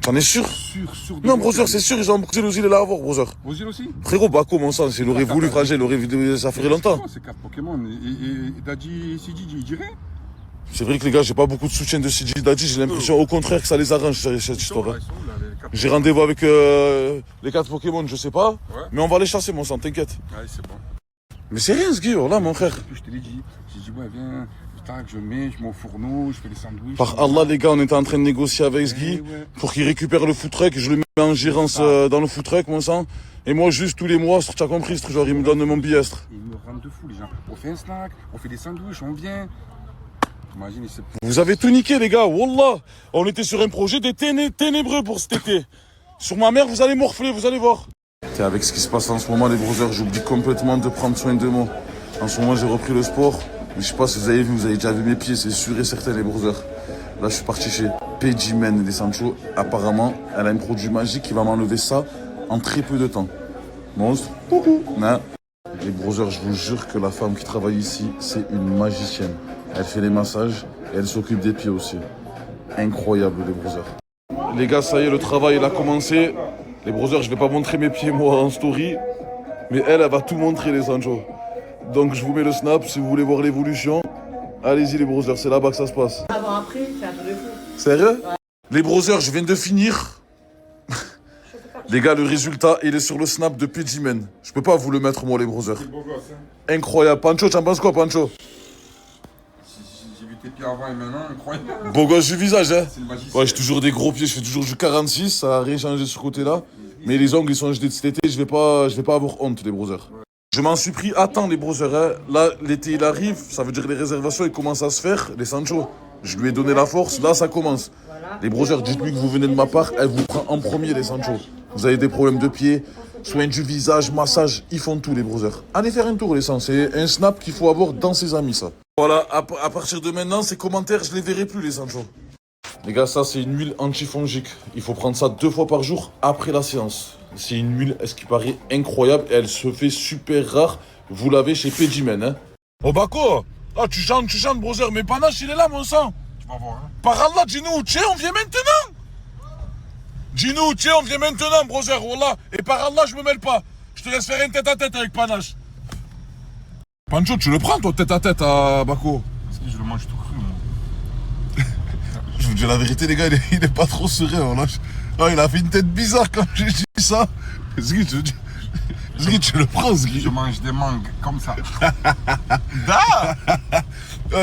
Speaker 5: T'en es sûr?
Speaker 15: Sûr.
Speaker 5: Non, brother, c'est sûr, ils ont emboucané Ozzy, il est là à voir, brother.
Speaker 15: Ozzy aussi?
Speaker 5: Frérot, Bako, mon sang, il aurait voulu, frangé, il aurait vu, ça ferait longtemps.
Speaker 15: C'est 4 Pokémon. Et Daddy, CG, il dirait?
Speaker 5: C'est vrai que les gars, j'ai pas beaucoup de soutien de CG Daddy, j'ai l'impression au contraire que ça les arrange cette histoire. Hein. J'ai rendez-vous avec les 4 Pokémon, je sais pas, mais on va les chasser mon sang, t'inquiète.
Speaker 15: Ouais, c'est bon.
Speaker 5: Mais c'est rien ce Guillaume, là mon frère.
Speaker 15: Je te l'ai dit, j'ai dit ouais viens, tac, je mets au fourneau, je fais des sandwichs.
Speaker 5: Par Allah, les gars, on était en train de négocier avec ce Guy pour qu'il récupère le food truck. Je le mets en gérance dans le food truck, mon sang. Et moi, juste tous les mois, tu as compris, genre, il me donne mon billet.
Speaker 15: Ils me rendent de fou, les gens. On fait un snack, on fait des sandwichs, on vient. Imagine,
Speaker 5: Vous avez tout niqué, les gars. Wallah. On était sur un projet des ténébreux pour cet été. Sur ma mère, vous allez morfler, vous allez voir. Avec ce qui se passe en ce moment, les brothers, j'oublie complètement de prendre soin de moi. En ce moment, j'ai repris le sport. Mais je sais pas si vous avez vu, vous avez déjà vu mes pieds, c'est sûr et certain, les brothers. Là, je suis parti chez Pejimen des Sancho. Apparemment, elle a un produit magique qui va m'enlever ça en très peu de temps. Monstre. Coucou. Non. Les brothers, je vous jure que la femme qui travaille ici, c'est une magicienne. Elle fait les massages et elle s'occupe des pieds aussi. Incroyable, les brothers. Les gars, ça y est, le travail, il a commencé. Les brothers, je vais pas montrer mes pieds, moi, en story. Mais elle va tout montrer, les Sancho. Donc, je vous mets le snap si vous voulez voir l'évolution. Allez-y, les brothers, c'est là-bas que ça se passe.
Speaker 10: Avant, après, c'est un peu de fou.
Speaker 5: Sérieux? Ouais. Les brothers, je viens de finir. Les gars, le résultat, il est sur le snap de Pejimen. Je peux pas vous le mettre, moi, les brothers. Incroyable. Pancho, t'en penses quoi, Pancho?
Speaker 15: J'ai vu tes pieds avant et maintenant, incroyable.
Speaker 5: Beau gosse du visage, hein?
Speaker 15: Ouais,
Speaker 5: j'ai toujours des gros pieds, je fais toujours du 46, ça n'a rien changé de ce côté-là. Mais les ongles, ils sont jetés de cet été, je vais pas avoir honte, les brothers. Ouais. Je m'en suis pris à temps, les brothers. Hein. Là, l'été, il arrive, ça veut dire les réservations, ils commencent à se faire. Les Sancho, je lui ai donné la force, là, ça commence. Les brothers, dites-lui que vous venez de ma part, elle vous prend en premier, les Sancho. Vous avez des problèmes de pieds, soins du visage, massage, ils font tout, les brothers. Allez faire un tour, les Sancho. C'est un snap qu'il faut avoir dans ses amis, ça. Voilà, à partir de maintenant, ces commentaires, je les verrai plus, les Sancho. Les gars, ça, c'est une huile antifongique. Il faut prendre ça 2 fois par jour après la séance. C'est une huile, est-ce qui paraît incroyable, et elle se fait super rare. Vous l'avez chez Pejimen, hein. Oh, Bako, ah, tu chantes, brother, mais Panache, il est là, mon sang.
Speaker 15: Tu vas voir, hein.
Speaker 5: Par Allah, dis-nous, tiens, on vient maintenant. Dis-nous, tiens, on vient maintenant, brother, wallah. Et par Allah, je me mêle pas. Je te laisse faire un tête-à-tête avec Panache. Pancho, tu le prends, toi, tête-à-tête à Bako?
Speaker 15: Si, je le mange tout cru, moi.
Speaker 5: Je vous dis la vérité, les gars, il est pas trop serein, là. Ah, il a fait une tête bizarre quand j'ai dit ça. Zgui, tu le prends, Zgui.
Speaker 15: Je mange des mangues comme ça.
Speaker 5: Da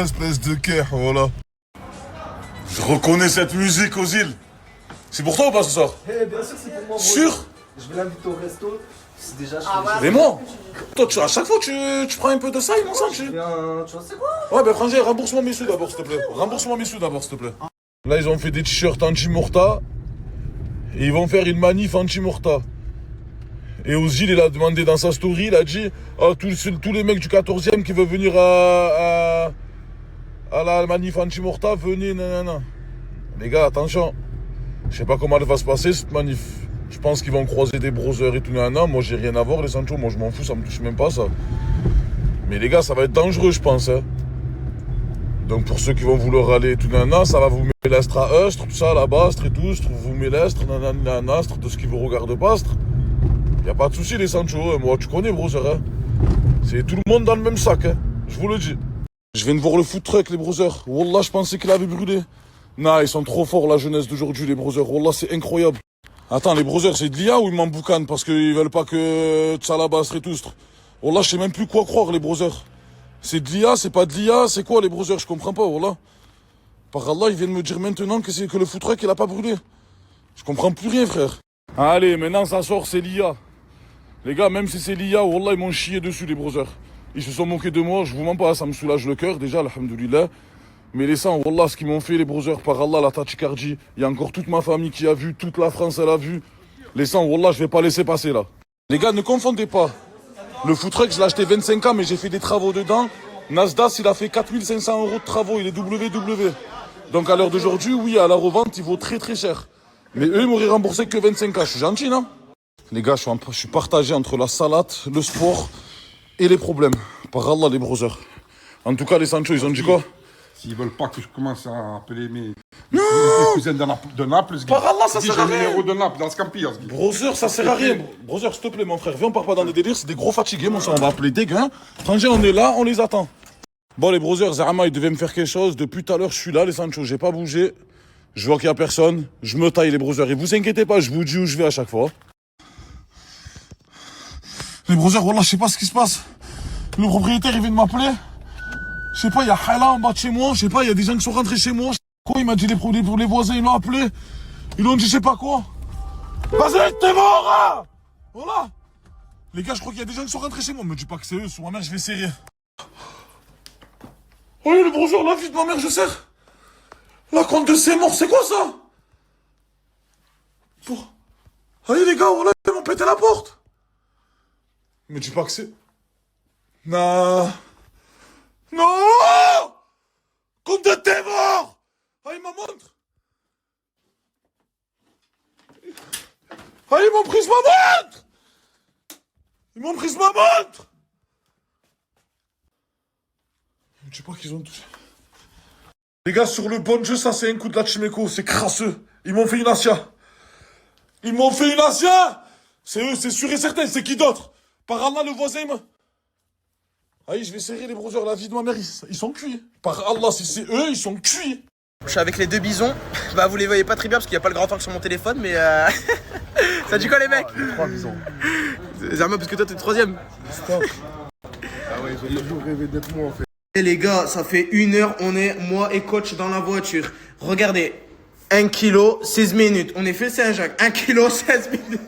Speaker 5: espèce de cœur, voilà. Je reconnais cette musique aux îles. C'est pour toi ou pas ce soir?
Speaker 12: Eh, bien sûr, c'est pour moi.
Speaker 5: Sûr?
Speaker 12: Je vais l'inviter au resto. C'est déjà...
Speaker 5: Mais moi, toi, à chaque fois, tu prends un peu de ça, il m'en semble.
Speaker 12: Tu vois, c'est quoi?
Speaker 5: Ouais, ben, frangin, rembourse-moi mes sous d'abord, s'il te plaît. Rembourse-moi mes sous d'abord, s'il te plaît. Là, ils ont fait des t-shirts anti-Morta. Et ils vont faire une manif anti-Morta. Et Ozil, il a demandé dans sa story, il a dit oh, tous les mecs du 14e qui veulent venir à la manif anti-Morta, venez, nanana. Les gars, attention. Je sais pas comment elle va se passer, cette manif. Je pense qu'ils vont croiser des brothers et tout, nanana. Moi, j'ai rien à voir, les Sancho. Moi, je m'en fous, ça me touche même pas, ça. Mais les gars, ça va être dangereux, je pense. Hein. Donc, pour ceux qui vont vouloir aller, tout, nanana, ça va vous mélestre à Ustre, tout ça, là-bas, Astre et tout, vous mélestre, nanana, Astre, de ce qui vous regarde pas, Astre. Y a pas de souci, les Sancho. Hein. Moi, tu connais, brother. Hein. C'est tout le monde dans le même sac, hein. Je vous le dis. Je viens de voir le food truck, les brothers. Wallah, je pensais qu'il avait brûlé. Non, ils sont trop forts, la jeunesse d'aujourd'hui, les brothers. Wallah, c'est incroyable. Attends, les brothers, c'est de l'IA ou ils m'emboucanent parce qu'ils veulent pas que Tsalaba serait tous. Wallah, je sais même plus quoi croire, les brothers. C'est de l'IA, c'est pas de l'IA, c'est quoi, les brothers? Je comprends pas, wallah. Par Allah, ils viennent me dire maintenant que le food truck, il a pas brûlé. Je comprends plus rien, frère. Allez, maintenant, ça sort, c'est l'IA. Les gars, même si c'est l'IA, wallah, ils m'ont chié dessus, les brothers. Ils se sont moqués de moi, je vous mens pas, ça me soulage le cœur, déjà, alhamdoulilah. Mais les sangs, wallah, ce qu'ils m'ont fait, les brothers, par Allah, la tachycardie. Il y a encore toute ma famille qui a vu, toute la France, elle a vu. Les sangs, wallah, je vais pas laisser passer, là. Les gars, ne confondez pas. Le food truck, je l'ai acheté 25 ans, mais j'ai fait des travaux dedans. Nasdaq, il a fait 4500 € de travaux, il est WW. Donc, à l'heure d'aujourd'hui, oui, à la revente, il vaut très très cher. Mais eux, ils m'auraient remboursé que 25 ans. Je suis gentil, non? Les gars, je suis partagé entre la salade, le sport et les problèmes. Par Allah, les brothers. En tout cas, les Sancho, ils ont dit quoi?
Speaker 15: S'ils veulent pas que je commence à appeler mes cousins de Naples,
Speaker 5: par Allah, ça sert à rien.
Speaker 15: J'ai le numéro de Naples dans ce camping.
Speaker 5: Brother, ça sert à rien. Brother, s'il te plaît, mon frère, viens, on part pas dans des délires, c'est des gros fatigués, mon sang. On va appeler des gars. Frangin, on est là, on les attend. Bon, les brothers, Zahama, ils devaient me faire quelque chose. Depuis tout à l'heure, je suis là, les Sancho, j'ai pas bougé. Je vois qu'il y a personne. Je me taille, les brothers. Et vous inquiétez pas, je vous dis où je vais à chaque fois. Les brothers, wallah, je sais pas ce qui se passe. Le propriétaire, il vient de m'appeler. Je Je sais pas, il y a Hala en bas de chez moi. Je sais pas, il y a des gens qui sont rentrés chez moi. Quoi, il m'a dit pour les voisins, ils l'ont appelé. Ils l'ont dit je sais pas quoi. Vas-y, t'es mort, hein. Voilà. Les gars, je crois qu'il y a des gens qui sont rentrés chez moi. Me dis pas que c'est eux, sur ma mère, je vais serrer. Oh, le bonjour, la vie de ma mère, je serre. La compte de ses morts, c'est quoi ça? Pour... Allez les gars, voilà, ils m'ont pété la porte. Me dis pas que c'est... Non. Non. Compte de tes morts. Ah, il m'a montre. Ah, ils m'ont pris ma montre. Ils m'ont pris ma montre. Je sais pas qu'ils ont touché. Les gars, sur le bon jeu, ça c'est un coup de la Chimeco, c'est crasseux. Ils m'ont fait une Asia. Ils m'ont fait une Asia. C'est eux, c'est sûr et certain, c'est qui d'autre? Par Allah, le voisin, Aïe, je vais serrer les brothers, la vie de ma mère, ils sont cuits. Par Allah, si c'est eux, ils sont cuits.
Speaker 16: Je suis avec les deux bisons. Bah, vous les voyez pas très bien parce qu'il n'y a pas le grand angle sur mon téléphone, mais ça dit quoi, les mecs?
Speaker 12: Les 3 bisons.
Speaker 16: Zerma, parce que toi, t'es le 3ème.
Speaker 12: Stop. Ah ouais, j'ai toujours rêvé d'être moi, en fait.
Speaker 16: Et les gars, ça fait 1 heure, on est, moi et coach, dans la voiture. Regardez, 1 kg, 16 minutes. On est fait Saint-Jacques, 1 kg, 16 minutes.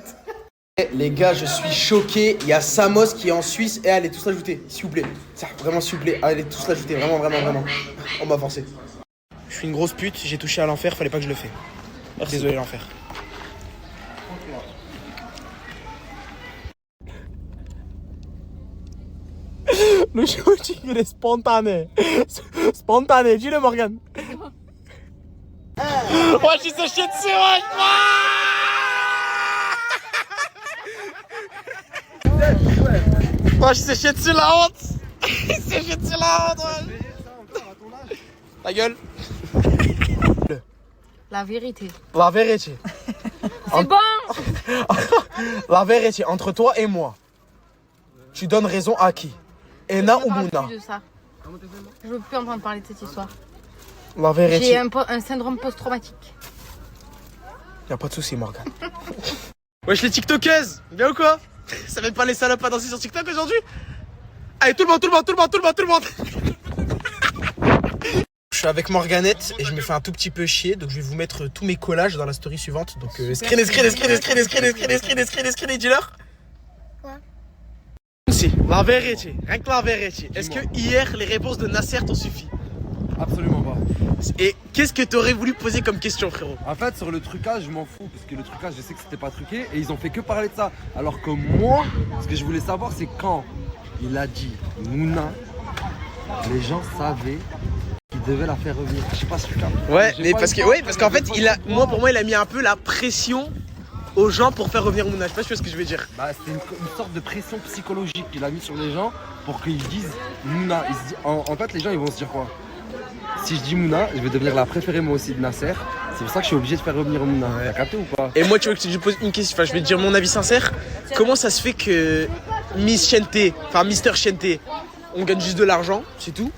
Speaker 16: Les gars, je suis choqué. Il y a Samos qui est en Suisse. Et allez tous l'ajouter, s'il vous plaît. Ça, vraiment, s'il vous plaît. Allez tous l'ajouter, vraiment, vraiment, vraiment. On m'a forcé. Je suis une grosse pute, j'ai touché à l'enfer, fallait pas que je le fasse. Merci. Désolé, l'enfer. Le shooting, il est spontané. Spontané, dis-le, Morgan. Ouais, je suis chier dessus, ouais. Moi, je suis chier dessus, la honte. Il s'est chier dessus, la honte, ouais. Ta gueule.
Speaker 2: La vérité.
Speaker 16: La vérité.
Speaker 2: C'est bon.
Speaker 16: La vérité, entre toi et moi, tu donnes raison à qui? Ena ou Mouna?
Speaker 2: De ça. Je veux plus entendre parler de cette histoire.
Speaker 16: La vérité.
Speaker 2: J'ai un syndrome post-traumatique.
Speaker 16: Y'a pas de soucis, Morgan. Wesh les tiktokeuses, bien ou quoi? Ça va pas les salopes à danser sur TikTok aujourd'hui? Allez tout le monde. Je suis avec Morganette et je me fais un tout petit peu chier, donc je vais vous mettre tous mes collages dans la story suivante. Donc screen, dis-leur.
Speaker 9: Quoi?
Speaker 16: Si, la vérité, rien que la vérité. Est-ce que hier les réponses de Nasser t'ont suffi?
Speaker 12: Absolument pas.
Speaker 16: Et qu'est-ce que t'aurais voulu poser comme question, frérot?
Speaker 12: En fait, sur le trucage, je m'en fous, parce que le trucage, je sais que c'était pas truqué, et ils ont fait que parler de ça. Alors que moi, ce que je voulais savoir, c'est quand il a dit Mouna, les gens savaient qu'il devait la faire revenir. Je sais pas si tu captes.
Speaker 16: Ouais, mais parce qu'en fait, pour moi, il a mis un peu la pression aux gens pour faire revenir Mouna. Je sais pas si tu vois ce que je veux dire.
Speaker 12: Bah, c'était une sorte de pression psychologique qu'il a mis sur les gens pour qu'ils disent Mouna. En fait, les gens, ils vont se dire quoi? Si je dis Mouna, je vais devenir la préférée moi aussi de Nasser. C'est pour ça que je suis obligé de faire revenir Mouna. T'as capté ou pas?
Speaker 16: Et moi, tu veux que je pose une question? Enfin, je vais te dire mon avis sincère. Comment ça se fait que Miss Chente, enfin Mister Chente, on gagne juste de l'argent, c'est tout?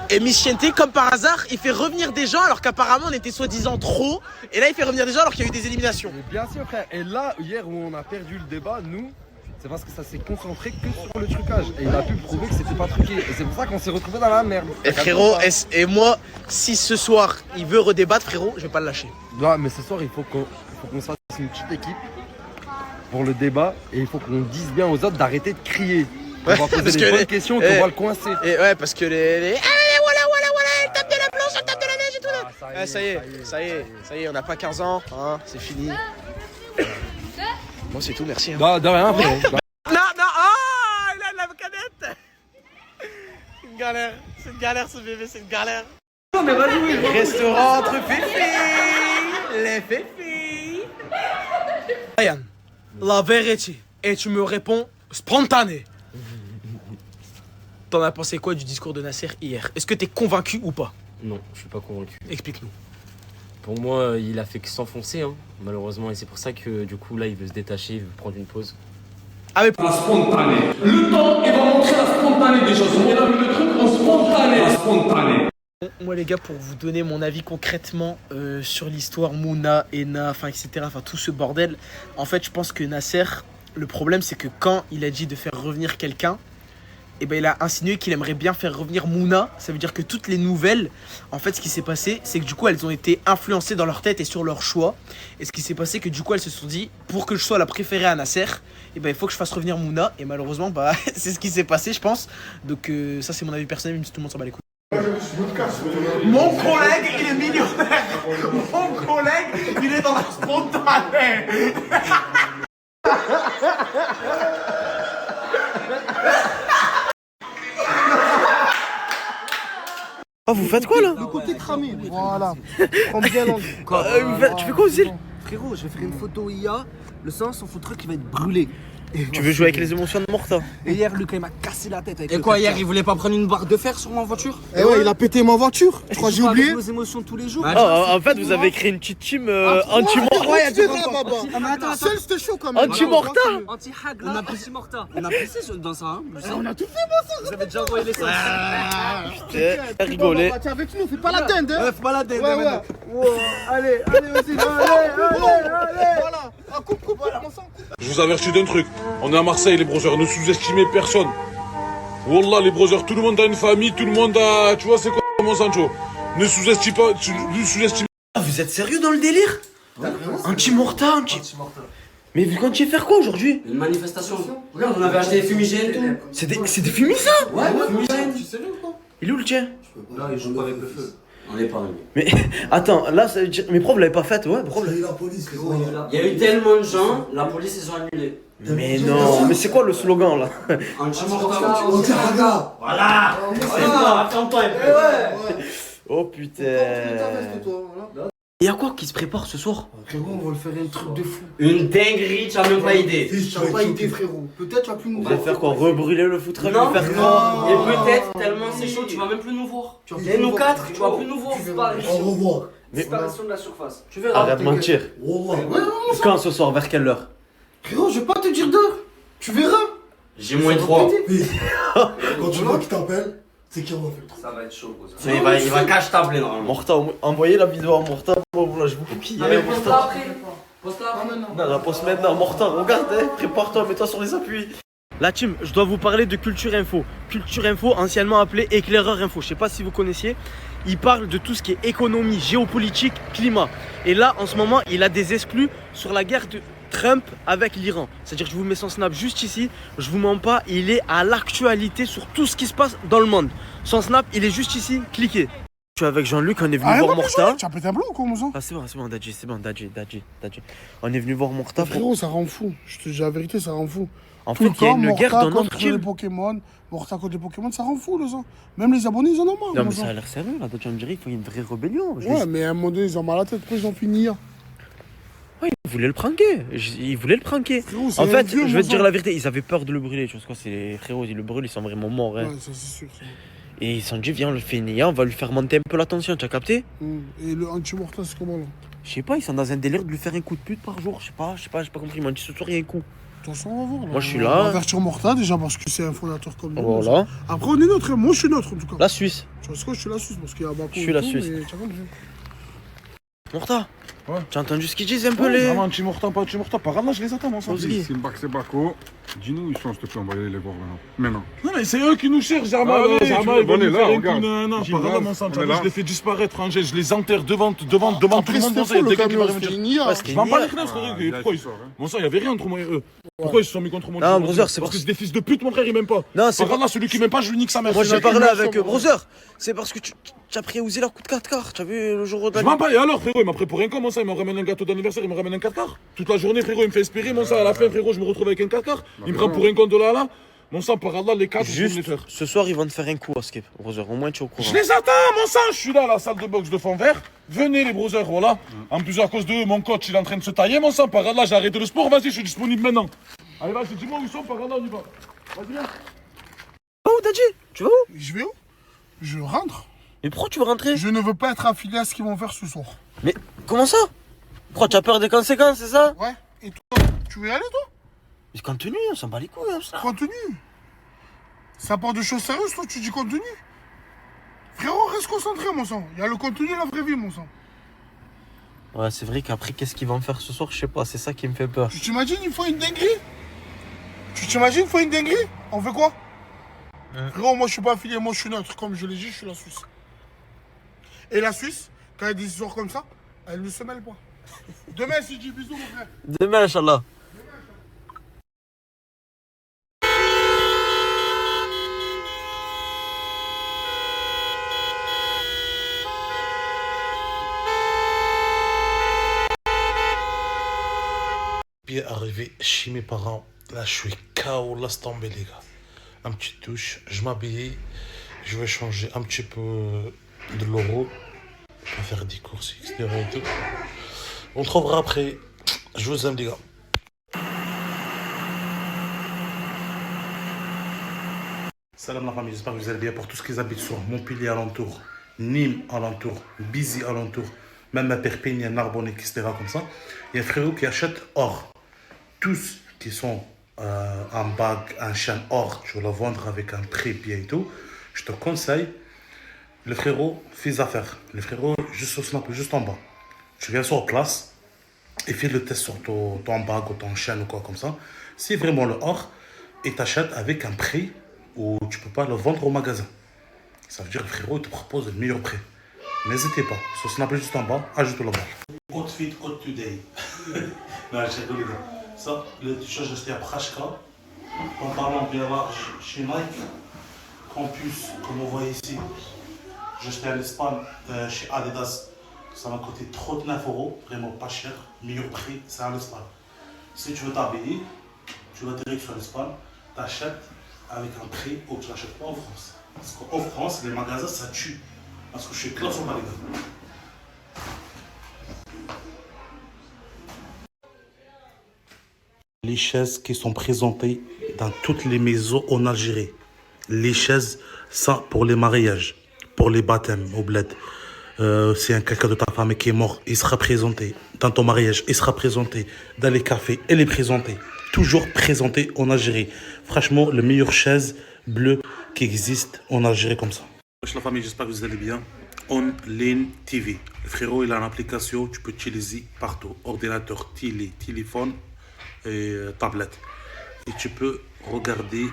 Speaker 16: Et Miss Chente, comme par hasard, il fait revenir des gens alors qu'apparemment on était soi-disant trop. Et là, il fait revenir des gens alors qu'il y a eu des éliminations.
Speaker 12: Et bien sûr, frère. Et là, hier où on a perdu le débat, nous, c'est parce que ça s'est concentré que sur le trucage. Et il a pu prouver que c'était pas truqué. Et c'est pour ça qu'on s'est retrouvé dans la merde.
Speaker 16: Et frérot, et moi, si ce soir il veut redébattre, frérot, je vais pas le lâcher.
Speaker 12: Non, mais ce soir, il faut qu'on se fasse une petite équipe pour le débat. Et il faut qu'on dise bien aux autres d'arrêter de crier. On va poser des bonnes questions et on va le coincer.
Speaker 16: Et ouais, parce que les... voilà, elle tape de la planche, elle tape de la neige et tout là. Ça y est, on n'a pas 15 ans, hein, c'est fini. Bon, c'est tout, merci. Hein.
Speaker 12: De rien, frérot.
Speaker 16: Non, il a de la canette. C'est une galère ce bébé, c'est une galère.
Speaker 3: Non mais vas-y,
Speaker 16: Restaurant entre Fifi, les Fifi. Ryan, la vérité, et tu me réponds spontané. T'en as pensé quoi du discours de Nasser hier? Est-ce que t'es convaincu ou pas?
Speaker 17: Non, je suis pas convaincu.
Speaker 16: Explique-nous.
Speaker 17: Pour moi, il a fait que s'enfoncer, hein, malheureusement, et c'est pour ça que du coup là, il veut se détacher, il veut prendre une pause.
Speaker 16: Ah mais
Speaker 18: la spontanée. Le temps, il va montrer la spontanée des choses. On a mis le truc en spontané. La spontanée.
Speaker 16: Moi les gars, pour vous donner mon avis concrètement sur l'histoire Mouna, Ena, enfin etc, enfin tout ce bordel, en fait je pense que Nasser, le problème c'est que quand il a dit de faire revenir quelqu'un, et ben il a insinué qu'il aimerait bien faire revenir Mouna. Ça veut dire que toutes les nouvelles, en fait ce qui s'est passé, c'est que du coup elles ont été influencées dans leur tête et sur leur choix. Et ce qui s'est passé, que du coup elles se sont dit, pour que je sois la préférée à Nasser, et ben il faut que je fasse revenir Mouna. Et malheureusement bah c'est ce qui s'est passé je pense. Donc ça c'est mon avis personnel, même si tout le monde s'en bat les couilles. Mon collègue il est millionnaire. Mon collègue il est dans la spontanée. Oh, vous faites quoi là?
Speaker 8: Le côté cramé. Voilà. Prends bien l'angle.
Speaker 16: Tu fais quoi aux îles?
Speaker 8: Frérot, je vais faire une photo IA. Le sens, son truc qui va être brûlé.
Speaker 16: Tu veux jouer avec les émotions de Morta?
Speaker 8: Et hier, Lucas il m'a cassé la tête avec
Speaker 3: Et quoi, hier, il voulait pas prendre une barre de fer sur ma voiture?
Speaker 8: Eh ouais, il a pété ma voiture. Je crois que j'ai oublié. Nos émotions tous les jours.
Speaker 16: En fait, vous avez créé une petite team anti-Morta.
Speaker 8: Ouais, tu là, attends. Seul, c'était chaud quand même.
Speaker 16: Anti-Morta.
Speaker 3: Anti-hag, on a pris Morta. On a poussé dans ça, hein.
Speaker 8: On a tout fait, moi, ça.
Speaker 3: Vous avez déjà envoyé les sens.
Speaker 16: Putain, rigolé.
Speaker 8: T'es avec nous, fais pas la dinde, hein.
Speaker 3: Ouais, fais pas la dinde.
Speaker 8: Allez, vas-y. Allez. Voilà. Coupe, voilà, mon sang.
Speaker 5: Je vous avertis d'un truc. On est à Marseille, les brothers. Ne sous-estimez personne. Wallah, les brothers, tout le monde a une famille, tout le monde a... Tu vois, c'est quoi, mon Sancho? Ne sous-estime pas...
Speaker 16: Vous êtes sérieux dans le délire? Anti-Morta, Mais vous comptiez faire quoi aujourd'hui?
Speaker 3: Une manifestation. Regarde, on avait acheté des fumigènes et tout.
Speaker 16: C'est des fumigènes?
Speaker 3: Ouais, fumigènes.
Speaker 8: Tu sais ou pas?
Speaker 16: Il est où le tien?
Speaker 3: Là, il joue pas avec le feu. On est pas arrivé.
Speaker 16: Mais attends, là, ça veut dire... Mes profs l'avaient pas faite, ouais, pourquoi
Speaker 3: Il y a eu tellement de gens, la police, ils ont annulé.
Speaker 16: Mais non, mais c'est quoi le slogan là?
Speaker 3: Anti-Morta. Voilà. Attends-toi un peu.
Speaker 16: Oh putain. Y'a quoi qui se prépare ce soir?
Speaker 8: Frérot, on va le faire un truc de fou.
Speaker 3: Une dinguerie, tu as même pas idée.
Speaker 8: Tu as pas idée, frérot. Peut-être tu vas plus nous
Speaker 16: On
Speaker 8: voir.
Speaker 16: va faire quoi? Rebrûler le footrack?
Speaker 3: Non,
Speaker 16: faire quoi?
Speaker 3: et peut-être, tellement c'est chaud, tu vas même plus nous voir. Et nous quatre, tu vas plus nous voir.
Speaker 8: Au revoir.
Speaker 3: Disparition de la surface. Tu verras.
Speaker 16: Arrête de mentir. Quand ce soir? Vers quelle heure?
Speaker 8: Frérot, je vais pas te dire d'heure. Tu verras.
Speaker 3: J'ai moins 3.
Speaker 8: Quand tu vois qui t'appelle, c'est qui on va faire.
Speaker 3: Ça va être chaud, gros. Il va cache tabler normalement.
Speaker 16: Morta, envoyez la vidéo à Morta. Bon, là, je vous copie.
Speaker 3: Non, mais poste-la après. Poste-la après.
Speaker 16: Non, la poste maintenant. Morta, regarde, prépare-toi, mets-toi sur les appuis. La team, je dois vous parler de Culture Info. Culture Info, anciennement appelé Éclaireur Info. Je sais pas si vous connaissiez. Il parle de tout ce qui est économie, géopolitique, climat. Et là, en ce moment, il a des exclus sur la guerre de Trump avec l'Iran. C'est-à-dire que je vous mets son snap juste ici. Je vous mens pas, il est à l'actualité sur tout ce qui se passe dans le monde. Son snap, il est juste ici. Cliquez. Je suis avec Jean-Luc, on est venu voir Morta.
Speaker 8: Tu as pété un bleu ou quoi, mon sang?
Speaker 16: Ah, c'est bon, Dadji, c'est bon, Dadji. On est venu voir Morta.
Speaker 8: Frérot, ça rend fou. Je te dis la vérité, ça rend fou.
Speaker 16: En fait, il y a une guerre dans notre team.
Speaker 8: Morta contre les Pokémon, ça rend fou, le sang. Même les abonnés, ils en ont marre.
Speaker 16: Non, mais ça a l'air sérieux, là. Dadji, on dirait qu'il faut une vraie rébellion.
Speaker 8: Ouais, mais à un moment donné, ils ont mal à la tête. Pourquoi ils ont fini?
Speaker 16: Ouais, ils voulaient le pranker.
Speaker 8: Frérot,
Speaker 16: en fait, je vais te dire la vérité, ils avaient peur de le brûler. Tu vois quoi, c'est les frérots, ils le brûlent, ils sont vraiment morts. Hein.
Speaker 8: Ouais, ça c'est sûr.
Speaker 16: Et ils se sont dit, viens, on le fait nier, on va lui faire monter un peu la tension, tu as capté?
Speaker 8: Et le anti-Morta, c'est comment là?
Speaker 16: Je sais pas, ils sont dans un délire de lui faire un coup de pute par jour. Je sais pas, j'ai pas compris. Ils m'ont dit ce soir, il y a un coup.
Speaker 8: De toute façon, on va voir. Là.
Speaker 16: Moi, je suis
Speaker 8: On va
Speaker 16: là.
Speaker 8: avertir Morta déjà parce que c'est un fondateur comme nous.
Speaker 16: Voilà.
Speaker 8: Après, on est neutre. Moi, je suis neutre en tout cas.
Speaker 16: La Suisse.
Speaker 8: Tu vois ce que je suis la Suisse parce qu'il y a Bako.
Speaker 16: Je suis la Suisse. Morta, ouais. Tu as entendu ce qu'ils disent un peu les.
Speaker 5: Vraiment anti-Morta, pas anti-Morta. Par là, je les attends, mon sang.
Speaker 15: Simbak, c'est Bako. Dis-nous, ils sont, s'il te plaît, on va aller les voir maintenant.
Speaker 5: Non, mais c'est eux qui nous cherchent, Zama.
Speaker 15: On est là, regarde.
Speaker 5: Non, par là, mon sang. Je les fais disparaître, Angèle. Je les enterre devant tout le monde. Dès qu'il va revenir. Je m'en bats les knafs, frère. Pourquoi ils sont? Mon sang, il y avait rien entre moi et eux. Pourquoi ils se sont mis contre moi?
Speaker 16: Non, brother, c'est
Speaker 5: parce que c'est des fils de pute, mon frère, il m'aime pas.
Speaker 16: Non, c'est
Speaker 5: par là, celui qui m'aime pas, je lui nique sa mère.
Speaker 16: Moi, j'ai parlé avec brother. C'est parce que tu as pris Ouzi leur coup de 4 quarts. Tu as vu le jour de
Speaker 5: je m'en bats. Et alors, frérot, il m'a pris pour un con, mon sang. Il me ramène un gâteau d'anniversaire, il me ramène un 4 quarts. Toute la journée, frérot, il me fait espérer, mon sang. À la fin, frérot, je me retrouve avec un 4 quarts. Il me prend pour un con de là. Mon sang, par Allah, les 4,
Speaker 16: juste, ce soir, ils vont te faire un coup à skip, brother. Au moins, tu es au courant.
Speaker 5: Je les attends, mon sang. Je suis là à la salle de boxe de fond vert. Venez, les brothers, voilà. En plus, à cause de eux, mon coach, il est en train de se tailler, mon sang. Par Allah, j'ai arrêté le sport. Vas-y, je suis disponible maintenant. Allez, vas-y, dis-moi où ils sont, par Allah, on y va. Vas-y, viens.
Speaker 16: Oh, Dadji, tu vas où?
Speaker 8: Je vais où? Je rentre.
Speaker 16: Mais pourquoi tu veux rentrer?
Speaker 8: Je ne veux pas être affilié à ce qu'ils vont faire ce soir.
Speaker 16: Mais comment ça? Pourquoi tu as peur des conséquences, c'est ça?
Speaker 8: Ouais. Et toi, tu veux y aller, toi?
Speaker 16: Mais contenu, on s'en bat les couilles, ça.
Speaker 8: Contenu? Ça part de choses sérieuses, toi, tu dis contenu? Frérot, reste concentré, mon sang. Il y a le contenu et la vraie vie, mon sang.
Speaker 16: Ouais, c'est vrai qu'après, qu'est-ce qu'ils vont me faire ce soir? Je sais pas, c'est ça qui me fait peur.
Speaker 8: Tu t'imagines, il faut une dinguerie? Tu t'imagines, il faut une dinguerie? On fait quoi? Frérot, moi je suis pas affilié, moi je suis neutre. Comme je l'ai dit, je suis la Suisse. Et la Suisse, quand il y a des histoires comme ça, elle ne se mêle pas. Demain, si je dis bisous, mon frère.
Speaker 17: Demain, Inch'Allah.
Speaker 19: Bien arrivé chez mes parents, là je suis KO, laisse tomber les gars. Un petit douche, je m'habille, je vais changer un petit peu de l'euro, on va faire des courses, etc. et tout. On trouvera après, je vous aime les gars. Salam la famille, j'espère que vous allez bien. Pour tous ceux qui habitent sur Montpellier alentour, Nîmes alentour, Bizy alentour, même à Perpignan, Narbonne, etc. comme ça, il y a un frérot qui achète or. Tous qui sont en bague, en chaîne or, tu veux la vendre avec un prix bien et tout, je te conseille, le frérot, fais affaire. Le frérot, juste au snap, juste en bas. Tu viens sur place et fais le test sur ton bague ou ton chaîne ou quoi comme ça. C'est vraiment le or et t'achètes avec un prix où tu peux pas le vendre au magasin. Ça veut dire que le frérot te propose le meilleur prix. N'hésitez pas, sur snap juste en bas, ajoute-le bas. Outfit, out today. Non, je rigole les gars. Ça, le t-shirt, j'ai acheté à Prashka. Pantalon bien large chez Nike. Campus, comme vous voyez ici. J'ai acheté en Espagne chez Adidas. Ça m'a coûté 39 €. Vraiment pas cher. Meilleur prix, c'est en Espagne. Si tu veux t'habiller, tu vas direct sur l'Espagne. Tu achètes avec un prix où tu n'achètes pas en France. Parce qu'en France, les magasins, ça tue. Parce que je suis classe au Maliga. Les chaises qui sont présentées dans toutes les maisons en Algérie. Les chaises, ça pour les mariages, pour les baptêmes au bled. C'est un quelqu'un de ta famille qui est mort, il sera présenté dans ton mariage, il sera présenté dans les cafés, il est présenté. Toujours présenté en Algérie. Franchement, la meilleure chaise bleue qui existe en Algérie comme ça. La famille, j'espère que vous allez bien. Online TV. Le frérot, il a une application, tu peux utiliser partout. Ordinateur, téléphone et tablette. Et tu peux regarder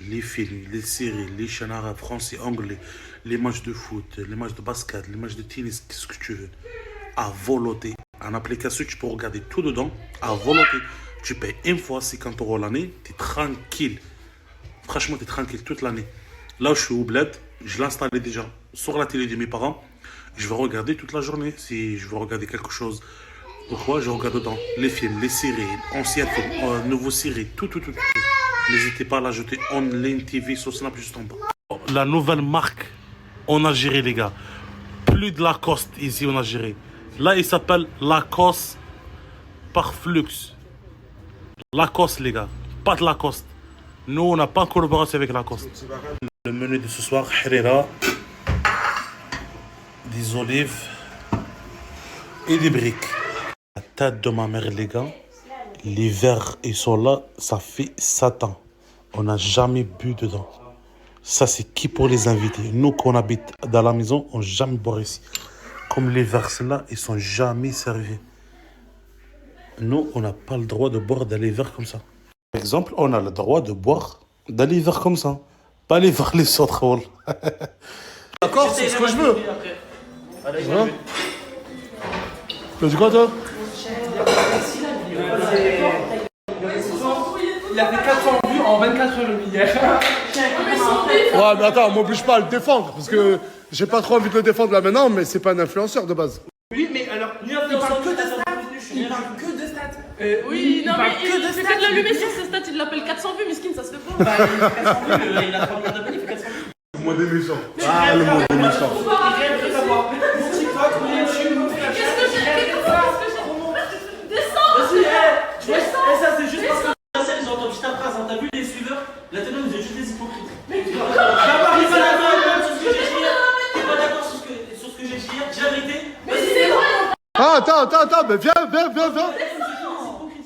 Speaker 19: les films, les séries, les chaînes arabes, français, anglais, les matchs de foot, les matchs de basket, les matchs de tennis, qu'est-ce que tu veux. À volonté. En application, tu peux regarder tout dedans. À volonté. Tu payes une fois 50 € l'année, tu es tranquille. Franchement, tu es tranquille toute l'année. Là où je suis au bled, je l'ai installé déjà sur la télé de mes parents. Je vais regarder toute la journée. Si je veux regarder quelque chose, pourquoi je regarde dedans les films, les séries, anciens films, nouveaux séries, tout. N'hésitez pas à l'ajouter Online TV sur Snap juste en bas. La nouvelle marque en Algérie, les gars. Plus de Lacoste ici en Algérie. Là, il s'appelle Lacoste par Flux. Lacoste, les gars. Pas de Lacoste. Nous, on n'a pas en collaboration avec Lacoste. Le menu de ce soir, harira, des olives et des briques. La tête de ma mère, les gars. Les verres, ils sont là, ça fait 7 ans. On n'a jamais bu dedans. Ça, c'est qui pour les invités. Nous, qu'on habite dans la maison, on n'a jamais boire ici. Comme les verres, là, ils sont jamais servis. Nous, on n'a pas le droit de boire dans les verres comme ça. Par exemple, on a le droit de boire dans les verres comme ça. Pas les verres les autres.
Speaker 1: D'accord, c'est ce que je veux. Voilà. Tu dis quoi, toi?
Speaker 3: Il a fait 400 vues en 24 heures hier.
Speaker 1: Ouais, mais attends, m'oblige pas à le défendre, parce que j'ai pas trop envie de le défendre là maintenant, mais c'est pas un influenceur de base.
Speaker 3: Oui, mais alors, il parle que de stats. Il parle que de stats.
Speaker 13: Oui, non, mais il fait que de l'allumer sur ses stats, il l'appelle 400 vues, Miskin, ça se fait pas.
Speaker 3: Bah, il fait 400 vues, il a 3 millions d'abonnés, il fait 400 vues.
Speaker 1: Le mot des méchants. Ah, le mot des méchants.
Speaker 3: Mon TikTok, mon YouTube, mon Snapchat.
Speaker 13: Qu'est-ce que j'ai Descends.
Speaker 3: Tu vois, ça c'est juste parce que ils ont entendu ta phrase, t'as vu les suiveurs. La télé, vous êtes juste des hypocrites. D'abord, il pas d'accord sur ce que j'ai dit hier. T'es pas d'accord sur ce que j'ai dit hier. Dis la vérité.
Speaker 13: Mais c'est vrai.
Speaker 1: Ah, attends, mais viens.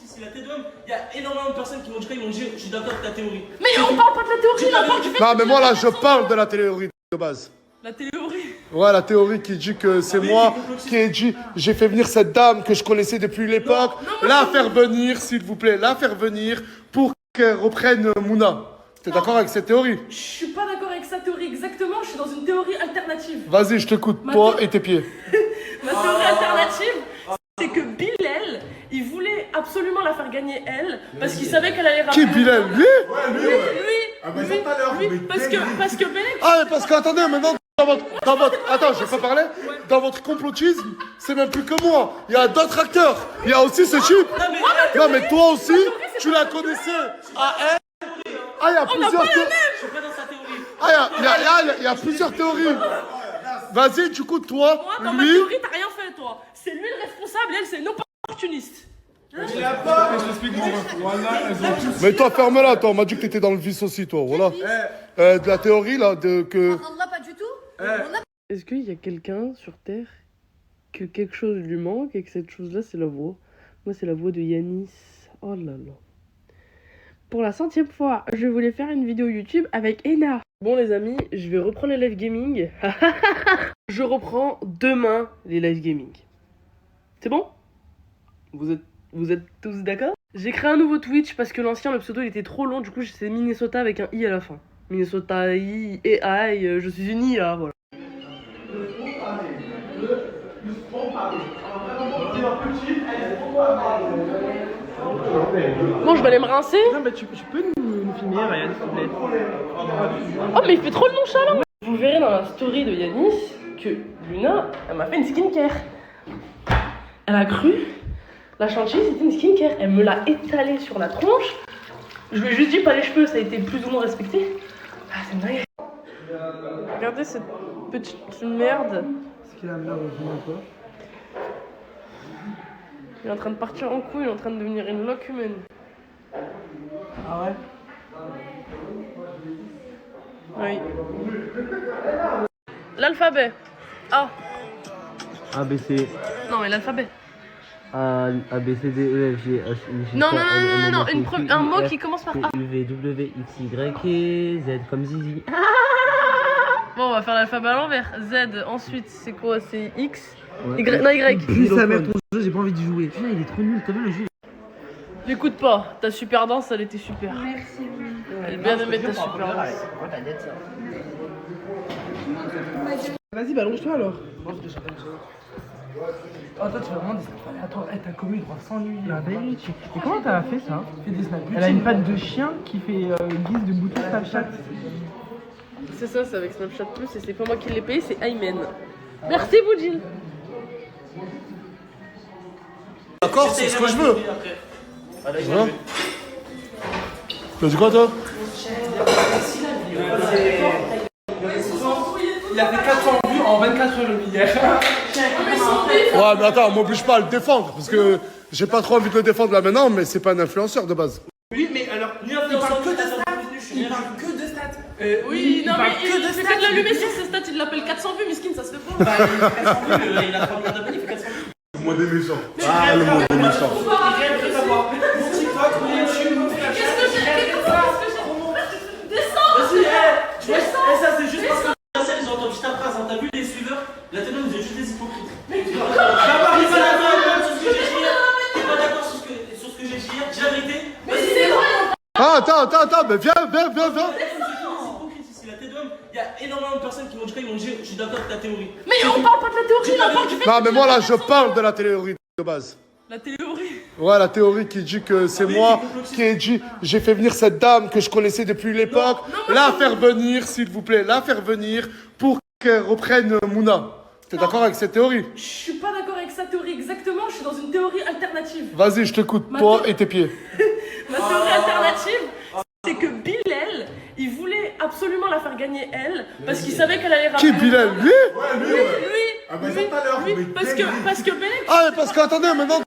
Speaker 3: C'est la T2M. Il y a énormément de personnes qui vont dire, je suis d'accord avec ta théorie.
Speaker 13: Mais on parle pas de la théorie, on parle du fait.
Speaker 1: Non, mais moi là, je parle de la théorie de base.
Speaker 13: La théorie.
Speaker 1: Ouais, la théorie qui dit que c'est moi qui ai dit j'ai fait venir cette dame que je connaissais depuis l'époque, la faire venir, s'il vous plaît, la faire venir pour qu'elle reprenne Mouna. T'es d'accord avec cette théorie?
Speaker 13: Je suis pas d'accord avec sa théorie exactement, je suis dans une théorie alternative.
Speaker 1: Vas-y, je t'écoute, toi et tes pieds.
Speaker 13: Ma théorie alternative, c'est que Bilal, il voulait absolument la faire gagner elle, parce qu'il savait qu'elle allait
Speaker 1: Qui,
Speaker 13: rapper.
Speaker 1: Bilal? Lui?
Speaker 13: Lui.
Speaker 11: Ah bah ça tout à l'heure, mais
Speaker 13: Parce que Bilal...
Speaker 1: Ah, mais parce qu'attendez, maintenant, attends, je vais pas parler. Dans votre complotisme, c'est même plus que moi. Il y a d'autres acteurs. Il y a aussi ce type. Non, mais toi aussi, tu la connaissais à elle. Ah, il y a plusieurs théories.
Speaker 3: Je suis pas dans sa théorie.
Speaker 1: Ah, il y a plusieurs théories. Vas-y, du coup, toi,
Speaker 13: Moi, dans ma
Speaker 1: lui.
Speaker 13: théorie, t'as rien fait, toi. C'est lui le responsable, elle, c'est une opportuniste.
Speaker 15: Il a pas. Je t'explique mon ref. Voilà, elles ont tous.
Speaker 1: Mais toi, ferme-la, toi. On m'a dit que t'étais dans le vice aussi, toi. Voilà. De la théorie, là, de que.
Speaker 10: Pas du tout.
Speaker 13: Est-ce qu'il y a quelqu'un sur Terre que quelque chose lui manque et que cette chose-là, c'est la voix? Moi, c'est la voix de Yanis. Oh là là. Pour la 100e fois, je voulais faire une vidéo YouTube avec Ena. Bon les amis, je vais reprendre les live gaming. Je reprends demain les live gaming. C'est bon? Vous êtes tous d'accord? J'ai créé un nouveau Twitch parce que l'ancien, le pseudo, il était trop long. Du coup, c'est Minnesota avec un I à la fin. Minnesota I et I, je suis une IA, voilà. Bon, je vais aller me rincer.
Speaker 4: Non, bah tu peux nous filmer, Ryan, s'il te plaît.
Speaker 13: Oh, mais il fait trop le nonchalant. Vous verrez dans la story de Yanis que Luna, elle m'a fait une skincare. Elle a cru, la chantilly, c'était une skincare. Elle me l'a étalée sur la tronche. Je lui ai juste dit pas les cheveux, ça a été plus ou moins respecté. Ah, c'est dingue. Regardez cette petite merde.
Speaker 4: Est-ce qu'il a l'air de quoi?
Speaker 13: Il est en train de partir en couille, il est en train de devenir une loque humaine.
Speaker 4: Ah ouais?
Speaker 13: Oui. L'alphabet. A.
Speaker 17: A, B, C.
Speaker 13: Non, mais l'alphabet.
Speaker 17: A, B, C, D, E, F, G, H, I, J,
Speaker 13: Non,
Speaker 17: K,
Speaker 13: non,
Speaker 17: L,
Speaker 13: non,
Speaker 17: M,
Speaker 13: non,
Speaker 17: N,
Speaker 13: non,
Speaker 17: O, P,
Speaker 13: un
Speaker 17: Q,
Speaker 13: mot
Speaker 17: R,
Speaker 13: qui commence par
Speaker 17: T,
Speaker 13: A.
Speaker 17: U, V, W, X, Y et Z comme Zizi.
Speaker 13: Bon, on va faire l'alphabet à l'envers. Z, ensuite, c'est quoi? C'est X.
Speaker 17: Ouais.
Speaker 13: Y, non, Y.
Speaker 17: Puis sa mère, ton jeu, j'ai pas envie d'y jouer. Putain, il est trop nul, t'as vu le jeu?
Speaker 13: L'écoute pas, ta super danse, elle était super.
Speaker 10: Merci.
Speaker 13: Elle a bien aimé ta super danse.
Speaker 4: Vas-y, bah allonge-toi alors. Oh, toi, tu vas vraiment des snaps aléatoires. Eh, ta commu, il doit s'ennuyer. Ah, bah oui, Et comment t'as fait ça? Fais des snaps. Elle a une patte de chien qui fait guise de bouton Snapchat.
Speaker 13: C'est ça, c'est avec Snapchat Plus et c'est pas moi qui l'ai payé, c'est Aymen. Merci, Boudjil.
Speaker 1: D'accord, c'est ce que je veux.
Speaker 3: Allez,
Speaker 1: Voilà. T'as dit quoi, toi?
Speaker 4: Il a fait 400 vues en 24 heures hier.
Speaker 1: Ouais, mais attends, m'oblige pas à le défendre, parce que j'ai pas trop envie de le défendre là maintenant, mais c'est pas un influenceur de base.
Speaker 4: Oui, mais alors, il parle que de stats. Il parle que de stats.
Speaker 13: Oui, non, mais il
Speaker 4: que de
Speaker 13: fait
Speaker 4: stats.
Speaker 13: que de l'allumer sur ses stats, il l'appelle 400 vues, miskin, ça se fait pas.
Speaker 3: Bah, il a 400 vues, il a 3 millions d'abonnés, il fait 400 vues.
Speaker 1: Le mot des méchants. Ah, le mot des méchants.
Speaker 4: Mon TikTok, mon YouTube, mon Snapchat.
Speaker 3: Et ça, c'est juste parce que ils ont entendu ta phrase, hein. T'as vu les suiveurs? La télé, vous êtes juste des hypocrites. Je suis pas d'accord sur ce que j'ai dit hier. Je suis pas d'accord sur ce que j'ai dit hier. Dis la vérité.
Speaker 10: Mais c'est vrai.
Speaker 1: Ah, attends, mais viens.
Speaker 3: C'est hypocrite ici. La télé, il y a énormément de personnes qui m'ont dit qu'ils m'ont dit je suis d'accord avec ta théorie.
Speaker 13: Mais on parle pas de la théorie, là, on parle du fait.
Speaker 1: Non, mais moi là, je parle de la théorie de base.
Speaker 13: La théorie.
Speaker 1: Ouais, la théorie qui dit que c'est moi qui ai dit j'ai fait venir cette dame que je connaissais depuis l'époque, la faire venir, s'il vous plaît, la faire venir pour qu'elle reprenne Mouna. T'es d'accord avec cette théorie?
Speaker 13: Je suis pas d'accord avec sa théorie exactement, je suis dans une théorie alternative.
Speaker 1: Vas-y, je t'écoute, toi et tes pieds.
Speaker 13: Ma théorie alternative, c'est que Bilal, il voulait absolument la faire gagner elle, parce qu'il savait qu'elle allait rapper.
Speaker 1: Qui, Bilal? Lui?
Speaker 13: Oui.
Speaker 11: Ah bah ça tout à l'heure, mais
Speaker 13: Parce que Bilal...
Speaker 1: Ah, mais parce qu'attendez, maintenant,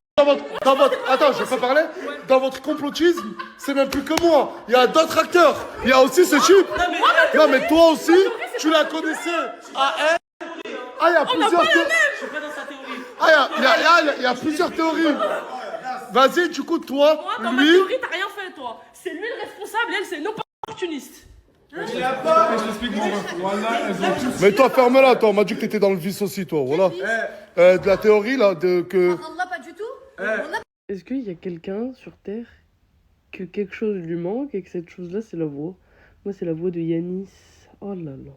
Speaker 1: attends, je vais pas parler. Dans votre complotisme, c'est même plus que moi. Il y a d'autres acteurs. Il y a aussi ce type. Non, mais toi aussi, tu la connaissais à elle. Ah, il y a plusieurs théories.
Speaker 3: Je suis pas dans sa théorie.
Speaker 1: Ah, il y a plusieurs théories. Vas-y, du coup, toi,
Speaker 13: Moi, dans ma
Speaker 1: lui.
Speaker 13: théorie, t'as rien fait, toi. C'est lui le responsable, elle, c'est une opportuniste.
Speaker 4: Il a pas. Je t'explique mon ref. Voilà, elles ont tous.
Speaker 1: Mais toi, ferme-la, toi. On m'a dit que t'étais dans le vice aussi, toi. Voilà. De la théorie, là, de que.
Speaker 10: Pas du tout.
Speaker 13: Est-ce qu'il y a quelqu'un sur Terre que quelque chose lui manque et que cette chose-là, c'est la voix? Moi, c'est la voix de Yanis. Oh là là.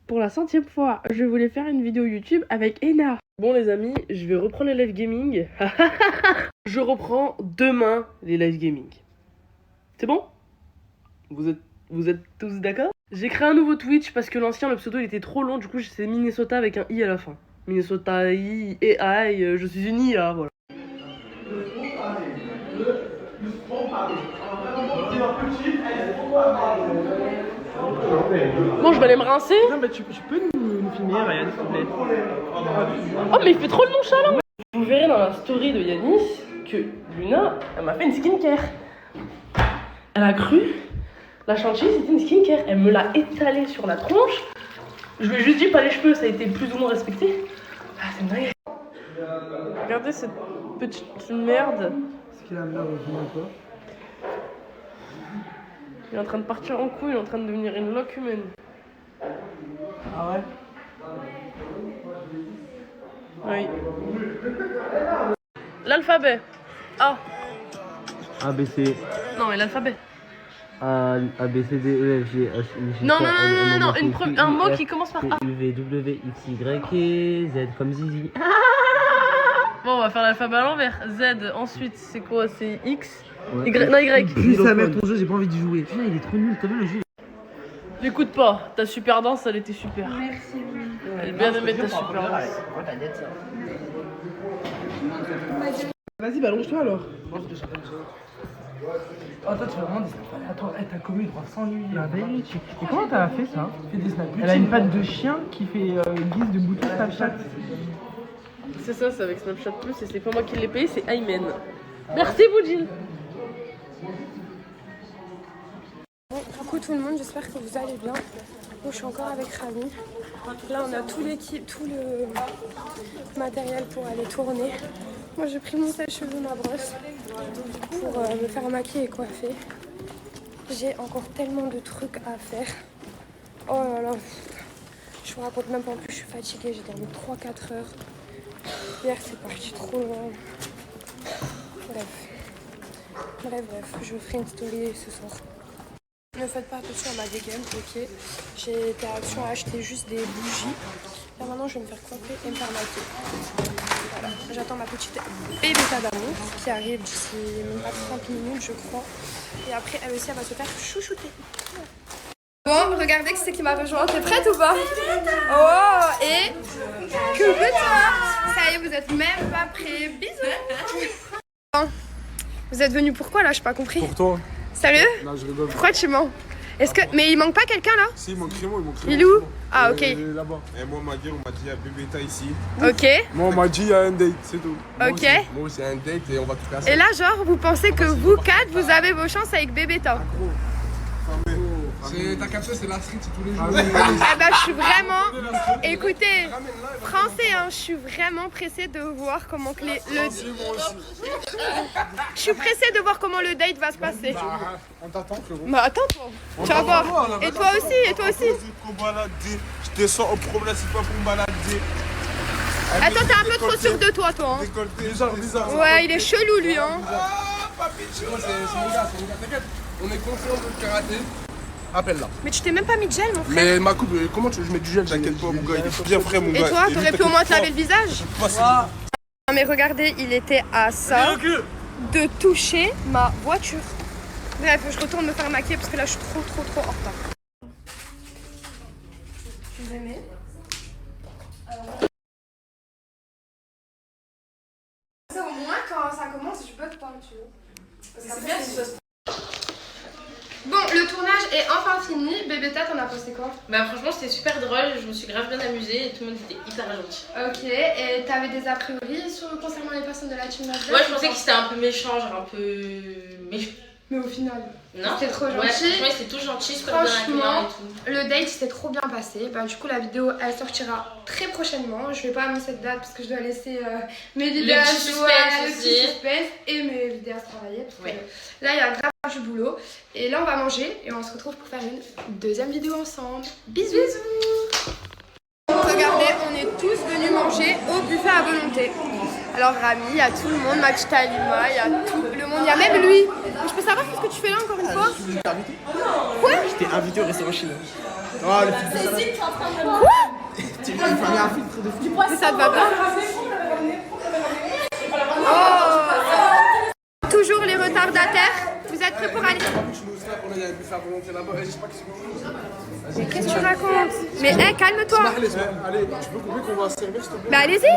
Speaker 13: Pour la 100e fois, je voulais faire une vidéo YouTube avec Ena. Bon les amis, je vais reprendre les live gaming. Je reprends demain les live gaming. C'est bon? Vous êtes tous d'accord? J'ai créé un nouveau Twitch parce que l'ancien, le pseudo, il était trop long. Du coup, c'est Minnesota avec un I à la fin. Minnesota I et I, je suis une IA, voilà. Bon, je vais aller me rincer.
Speaker 4: Non, mais tu peux nous filmer, Ryan, s'il te plaît.
Speaker 13: Oh, mais il fait trop le nonchalant. Vous verrez dans la story de Yanis que Luna, elle m'a fait une skincare. Elle a cru, la chantilly, c'était une skincare. Elle me l'a étalée sur la tronche. Je lui ai juste dit pas les cheveux, ça a été plus ou moins respecté. Ah, c'est une dingue. Regardez cette petite merde.
Speaker 4: Est-ce qu'il a l'air de quoi?
Speaker 13: Il est en train de partir en couille, il est en train de devenir une loque humaine.
Speaker 4: Ah ouais?
Speaker 13: Oui. L'alphabet. A.
Speaker 17: A, B, C.
Speaker 13: Non, mais l'alphabet.
Speaker 17: A, B, C, D, E, F, G, H, I, J,
Speaker 13: Non,
Speaker 17: K,
Speaker 13: non,
Speaker 17: L,
Speaker 13: non,
Speaker 17: M,
Speaker 13: non,
Speaker 17: N,
Speaker 13: un mot qui commence par A.
Speaker 17: U, V, W, X, Y, et Z comme Zizi.
Speaker 13: Bon, on va faire l'alphabet à l'envers. Z, ensuite, c'est quoi? C'est X.
Speaker 17: Ouais.
Speaker 13: Y, non, Y.
Speaker 4: Puis sa mère, ton jeu, j'ai pas envie d'y jouer. Putain, il est trop nul, t'as vu le jeu?
Speaker 13: L'écoute pas, ta super danse, elle était super.
Speaker 10: Merci.
Speaker 13: Elle bien aimé ta super danse.
Speaker 4: Vas-y, bah allonge-toi alors. Oh, toi, tu vas vraiment des snaps aléatoires. Hey, ta commu, doit s'ennuyer. La belle. Et comment t'as fait ça? Elle a une patte de chien qui fait guise de bouton Snapchat.
Speaker 13: C'est ça, c'est avec Snapchat Plus et c'est pas moi qui l'ai payé, c'est Aymen. Merci, Boudjil.
Speaker 20: Coucou tout le monde, j'espère que vous allez bien. Moi je suis encore avec Rami. Là on a tout l'équipe, tout le matériel pour aller tourner. Moi j'ai pris mon sèche-cheveux, ma brosse pour me faire maquiller et coiffer. J'ai encore tellement de trucs à faire. Oh là là, je vous raconte même pas, en plus je suis fatiguée, j'ai dormi 3-4 heures. Hier c'est parti trop loin. Bref, je vous ferai une story ce soir. Ne faites pas attention à ma dégaine, ok. J'ai été à acheter juste des bougies. Là maintenant je vais me faire coiffer et me faire maquiller. Voilà. J'attends ma petite bébéta d'amour qui arrive d'ici même pas 30 minutes je crois. Et après elle aussi elle va se faire chouchouter. Bon, regardez qui c'est qui m'a rejoint. T'es prête ou pas? Oh, et que petit. Ça y est, vous êtes même pas prêts. Bisous. Vous êtes venus pourquoi là? J'ai pas compris.
Speaker 21: Pour toi.
Speaker 20: Sérieux?
Speaker 21: Non, je rigole.
Speaker 20: Pourquoi tu mens? Est-ce que... Mais il manque pas quelqu'un là?
Speaker 21: Si, il manque Crémo,
Speaker 20: Il est où? Ah, ok.
Speaker 21: Là-bas. Et moi, on m'a dit, il y a Bébéta ici.
Speaker 20: Ok.
Speaker 21: Moi, on m'a dit, il y a un date, c'est tout.
Speaker 20: Ok.
Speaker 21: Moi aussi, un date et on va tout casser.
Speaker 20: Et là, genre, vous pensez que vous quatre, vous avez vos chances avec Bébéta?
Speaker 21: Ta capsule, c'est la street tous les jours.
Speaker 20: Ah bah, je suis vraiment... Écoutez, français, hein, je suis vraiment pressée de voir comment que Je suis pressée de voir comment le date va se passer.
Speaker 21: On t'attend, frérot.
Speaker 20: Bah attends, toi. Tu vas voir. Et toi aussi, et toi aussi.
Speaker 21: Je descends au problème, c'est pas pour me balader.
Speaker 20: Attends, t'es un peu trop sûr de toi, toi.
Speaker 21: Hein. Bizarre.
Speaker 20: Ouais, il est chelou, lui, hein.
Speaker 21: Ah, papi, c'est mon gars, t'inquiète. On est confiant de karaté. Appelle-la.
Speaker 20: Mais tu t'es même pas mis de gel, mon frère.
Speaker 21: Mais ma coupe, comment tu veux que je mette du gel? T'inquiète pas, mon gars, il est bien frais, mon gars.
Speaker 20: Et toi, t'aurais pu au moins te laver le visage? Non mais regardez, il était à ça de toucher ma voiture. Bref, je retourne me faire maquiller parce que là je suis trop en retard. Vous aimez? Au moins quand ça commence, je bug pas, tu vois. C'est bien si ça se... Bon, le tournage est enfin fini. Bébéta, t'en as pensé quoi?
Speaker 2: Bah franchement c'était super drôle, je me suis grave bien amusée et tout le monde était hyper gentil.
Speaker 20: Ok, et t'avais des a priori concernant les personnes de la team Nasdaq?
Speaker 2: Ouais, je pensais qu'ils étaient un peu méchants, genre un peu méchants.
Speaker 20: Mais au final,
Speaker 2: non,
Speaker 20: c'était trop gentil.
Speaker 2: Ouais, franchement, c'était tout gentil, super bien accueillant et tout.
Speaker 20: Le date s'était trop bien passé. Bah, du coup, la vidéo elle sortira très prochainement. Je vais pas annoncer cette date parce que je dois laisser mes vidéos
Speaker 2: le petit suspense
Speaker 20: et mes vidéos à travailler. Parce que là, il y a grave du boulot. Et là, on va manger et on se retrouve pour faire une deuxième vidéo ensemble. Bisous! Regardez, on est tous venus manger au buffet à volonté. Alors Rami, il y a tout le monde, Max Talima, il y a tout le monde, il y a même lui. Je peux savoir qu'est-ce que tu fais là encore une fois?
Speaker 6: Je t'ai invité.
Speaker 20: Quoi?
Speaker 6: Je t'ai invité au restaurant chinois. Oh, le filtre de salade.
Speaker 20: Quoi?
Speaker 6: Tu m'as mis un filtre de fou.
Speaker 20: Mais ça te va pas? Oh. Toujours les retardataires. Vous êtes prêts pour aller? Mais qu'est-ce que tu racontes? Mais hey, calme-toi.
Speaker 8: Allez, tu peux couper qu'on va servir s'il te plaît?
Speaker 20: Mais allez-y.